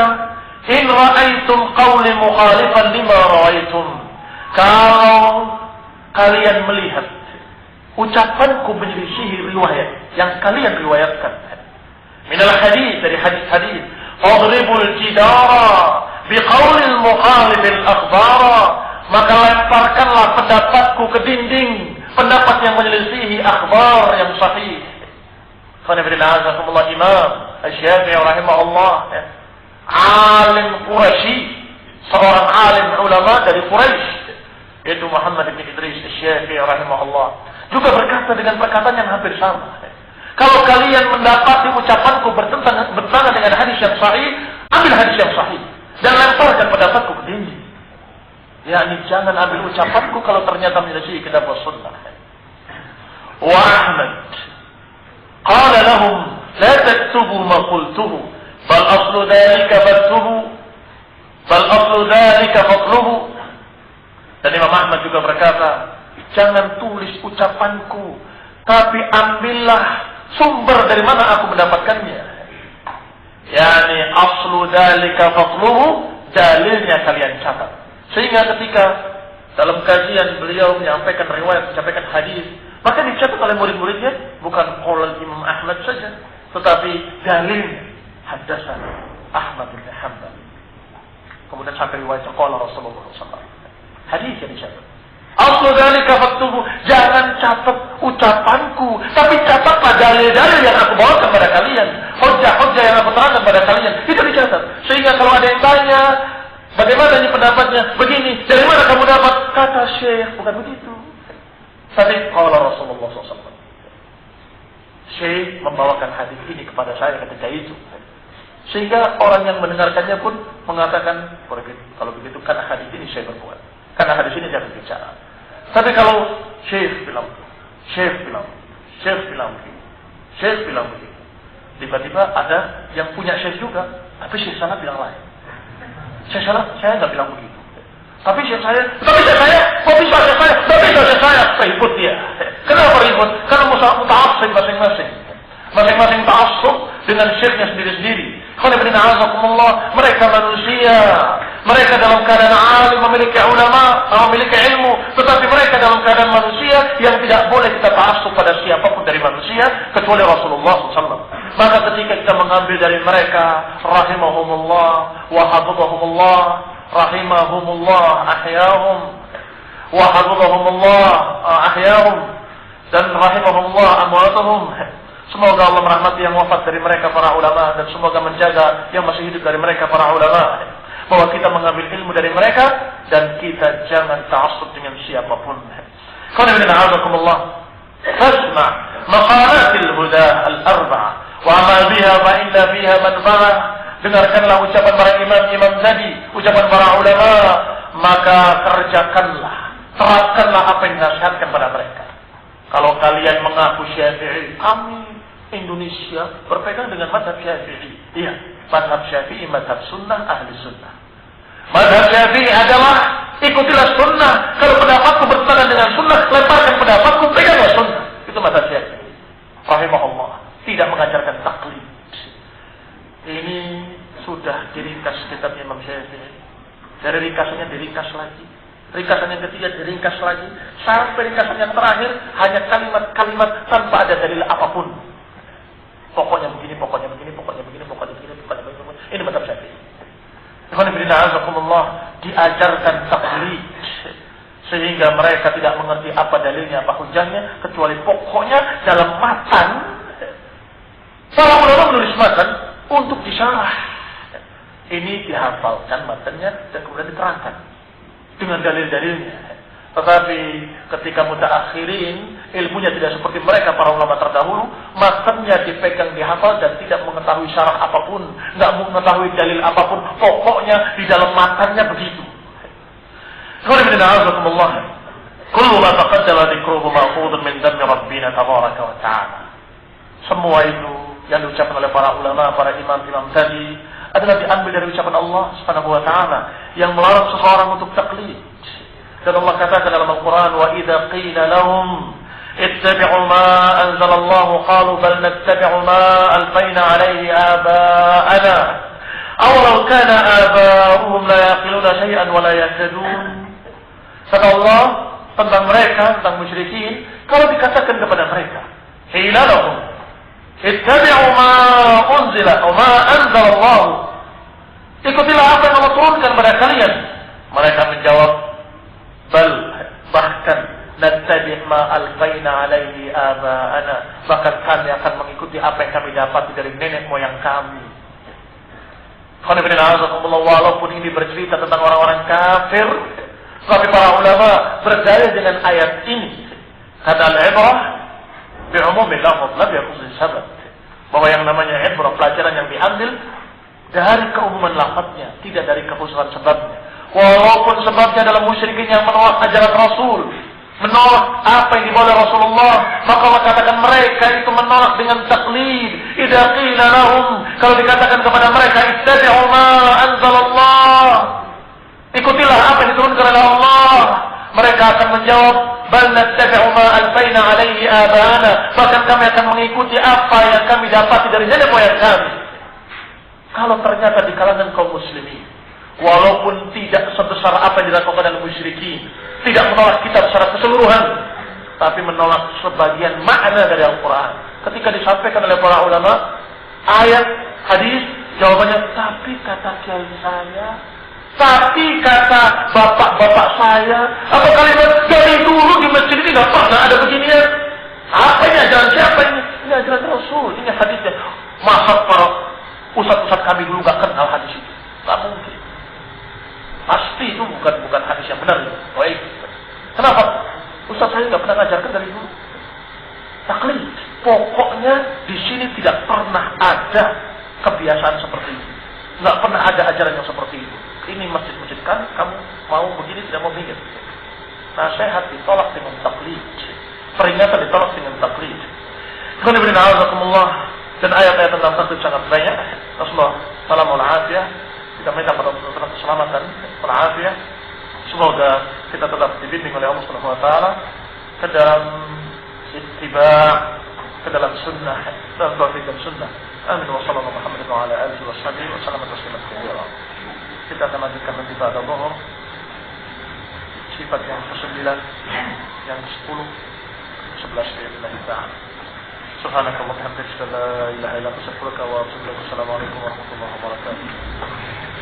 "In ra'aitum qawli mukhalifan lima ra'aitum." Kalau kalian melihat ucapanku menyelisihi riwayat yang kalian riwayatkan, minal hadis, dari hadis-hadis, "Fadribul jidara biqaulil mukhalifil akhbara." Maka lemparkanlah pendapatku ke dinding, pendapat yang menyelisihi akhbar yang sahih. Qanifidinazakumullah Imam Asy-Syafi'i rahimahullah, alim Quraisy, seorang alim ulama dari Quraisy, yaitu Muhammad bin Idris Asy-Syafi'i rahimahullah, juga berkata dengan perkataan yang hampir sama. Kalau kalian mendapati ucapanku bertentangan dengan hadis yang sahih, ambil hadis yang sahih dan lemparkan pendapatku ke dinding. yakni jangan ambil ucapanku kalau ternyata menyelesaikan kitab sunnah. Wa Ahmad qala lahum la taktubu ma qultuhu bal aslu dhalika faktubu bal aslu dhalika fatlubu. Dan Imam Ahmad juga berkata, jangan tulis ucapanku, tapi ambillah sumber dari mana aku mendapatkannya. Yani aslu dhalika fatlubu, dalilnya kalian catat. Sehingga ketika dalam kajian beliau menyampaikan riwayat, menyampaikan hadis, maka dicatat oleh murid-muridnya bukan qaul Imam Ahmad saja, tetapi dalilnya haddatsana Ahmad bin Hanbal. Kemudian sampai riwayat qala Rasulullah SAW. Hadis yang dicatat. Aslu dzalika faktubu, jangan catat ucapanku, tapi catatlah dalil-dalil yang aku bawakan kepada kalian, hujjah-hujjah yang aku terangkan kepada kalian. Itu dicatat. Sehingga kalau ada yang tanya, bagaimana ini pendapatnya? Begini, dari mana kamu dapat? Kata Syekh, bukan begitu. Tadi qala Rasulullah SAW. Syekh membawakan hadis ini kepada saya ketika itu. Sehingga orang yang mendengarkannya pun mengatakan, kalau begitu kan hadis ini saya berbuat. Karena hadis ini jangan bicara. Tapi kalau Syekh bilang begitu, tiba-tiba ada yang punya Syekh juga, tapi Syekh sana bilang lain. Syekh nggak bilang begitu. Tapi Syekh saya, kok bisa Syekh saya, ribut dia. Kenapa ribut? Karena muta'assib masing-masing. Masing-masing ta'assub dengan Syekhnya sendiri-sendiri. Mereka manusia, mereka dalam keadaan alim, memiliki ulama, memiliki ilmu, tetapi mereka dalam keadaan manusia yang tidak boleh kita ta'assub pada siapapun dari manusia kecuali Rasulullah SAW. Maka ketika kita mengambil dari mereka, rahimahumullah wa hafizahumullah, rahimahumullah ahyahum wa hafizahumullah ahyahum, dan rahimahumullah amwatuhum. Semoga Allah merahmati yang wafat dari mereka para ulama, dan semoga menjaga yang masih hidup dari mereka para ulama. Bahwa kita mengambil ilmu dari mereka dan kita jangan ta'assub dengan siapapun. Qana'akumullah. Fasma' maqalatil huda al-arba'ah wa amal biha fa inna fiha manfa'ah. Dengarkanlah ucapan para imam-imam tadi, ucapan para ulama, maka kerjakanlah, terapkanlah apa yang dinasihatkan pada mereka. Kalau kalian mengaku Syafi'i, kami Indonesia berpegang dengan mazhab Syafi'i. Iya, mazhab Syafi'i, mazhab sunnah, ahli sunnah. Mazhab Syafi'i adalah ikutilah sunnah. Kalau pendapatku bertentangan dengan sunnah, lemparkan pendapatku, peganglah sunnah. Itu mazhab Syafi'i. Rahimahullah. Tidak mengajarkan taklid. Ini sudah diringkas kitab Imam Syafi'i. Dari ringkasannya diringkas lagi. Ringkasan yang ketiga diringkas lagi. Sampai ringkasan yang terakhir hanya kalimat-kalimat tanpa ada dalil apapun. Pokoknya begini, pokoknya begini, pokoknya begini, pokoknya begini, pokoknya begini. Ini mazhab Syafi'i. Diajarkan taklid sehingga mereka tidak mengerti apa dalilnya, apa hujahnya, kecuali pokoknya dalam matan. Para ulama menulis matan untuk disyarah. Ini dihafalkan matannya dan kemudian diterangkan dengan dalil-dalilnya. Tetapi ketika mutaakhirin, ilmunya tidak seperti mereka para ulama terdahulu, matanya dipegang, dihafal dan tidak mengetahui syarah apapun, tidak mengetahui dalil apapun, pokoknya di dalam matanya begitu. Kullu ma taqaddama dzikruhu ma'khudun min dhammi rabbina tabaraka wa ta'ala. Semua itu yang diucapkan oleh para ulama, para imam-imam tadi adalah diambil dari ucapan Allah Subhanahu wa taala yang melarang seseorang untuk taklid. Dan Allah katakan dalam Al-Quran, wa idza qila lahum ittabi'u ma anzalallahu qalu bal nattabi'u ma alfayna alaihi aba'ana awalau kana aba'uhum la yaqiluna syai'an wa la yahtadun. Kata Allah tentang mereka, tentang musyrikin, kalau dikatakan kepada mereka, hilalahum ittabi'u ma unzila wa ma anzalallahu, ikutilah apa yang Allah turunkan kepada kalian. Mereka menjawab, bal, bahkan nattabi' ma alfayna alaihi aba'ana, bahkan kami akan mengikuti apa yang kami dapat dari nenek moyang kami. Walaupun ini bercerita tentang orang-orang kafir, tapi para ulama berdalil dengan ayat ini. Kata al-ibrah bi'umumil lafz la bi'khusus sabab, bahwa yang namanya ibrah, pelajaran yang diambil dari keumuman lafadznya, tidak dari kekhususan sebabnya. Walaupun sebabnya adalah musyrikin yang menolak ajaran Rasul, menolak apa yang dibawa oleh Rasulullah, maka Allah katakan mereka itu menolak dengan taklid. Idza qila lahum, kalau dikatakan kepada mereka ittabi'u ma anzalallah, ikutilah apa yang diturunkan oleh Allah, mereka akan menjawab bal nattabi'u ma alfayna alaihi aba'ana, bahkan kami akan mengikuti apa yang kami dapati dari nenek moyang kami. Kalau ternyata di kalangan kaum muslimin, walaupun tidak sebesar apa yang dilakukan oleh musyrikin, tidak menolak kitab secara keseluruhan, tapi menolak sebagian makna dari Al-Quran. Ketika disampaikan oleh para ulama, ayat, hadis, jawabannya, tapi kata kiai saya, tapi kata bapak-bapak saya, apa kalimat dari dulu di masjid ini tidak pernah ada beginian. Apa ini ajaran siapa ini? Ini ajaran Rasul, ini hadisnya. Masa para ustaz-ustaz kami dulu gak kenal hadis itu? Tak mungkin. Pasti itu bukan hadis yang benar. Baik. Kenapa? Ustaz saya nggak pernah ngajarkan dari dulu. Taklid. Pokoknya di sini tidak pernah ada kebiasaan seperti itu. Nggak pernah ada ajaran yang seperti itu. Ini masjid-masjid kan, kamu mau begini tidak mau begini. Nasihat ditolak dengan taklid. Peringatan ditolak dengan taklid. Dan ayat-ayat tentang taklid sangat banyak. Rasulullah sallallahu alaihi wasallam kita minta pada Rasulullah keselamatan, walafiat. Semoga kita tetap dibimbing oleh Allah Subhanahu wa taala ke dalam ittiba', ke dalam sunnah, dalam tauhid dan sunnah. Amin wa sallallahu Muhammadin wa ala alihi wa sahbihi wa sallam tasliman katsira. Kita akan lanjutkan nanti pada zuhur sifat yang ke-9, yang 10, 11 bi'idznillah ta'ala. Subhanakallahumma wa bihamdika la ilaha illa anta astaghfiruka wa atubu ilaik. Assalamualaikum warahmatullahi wabarakatuh.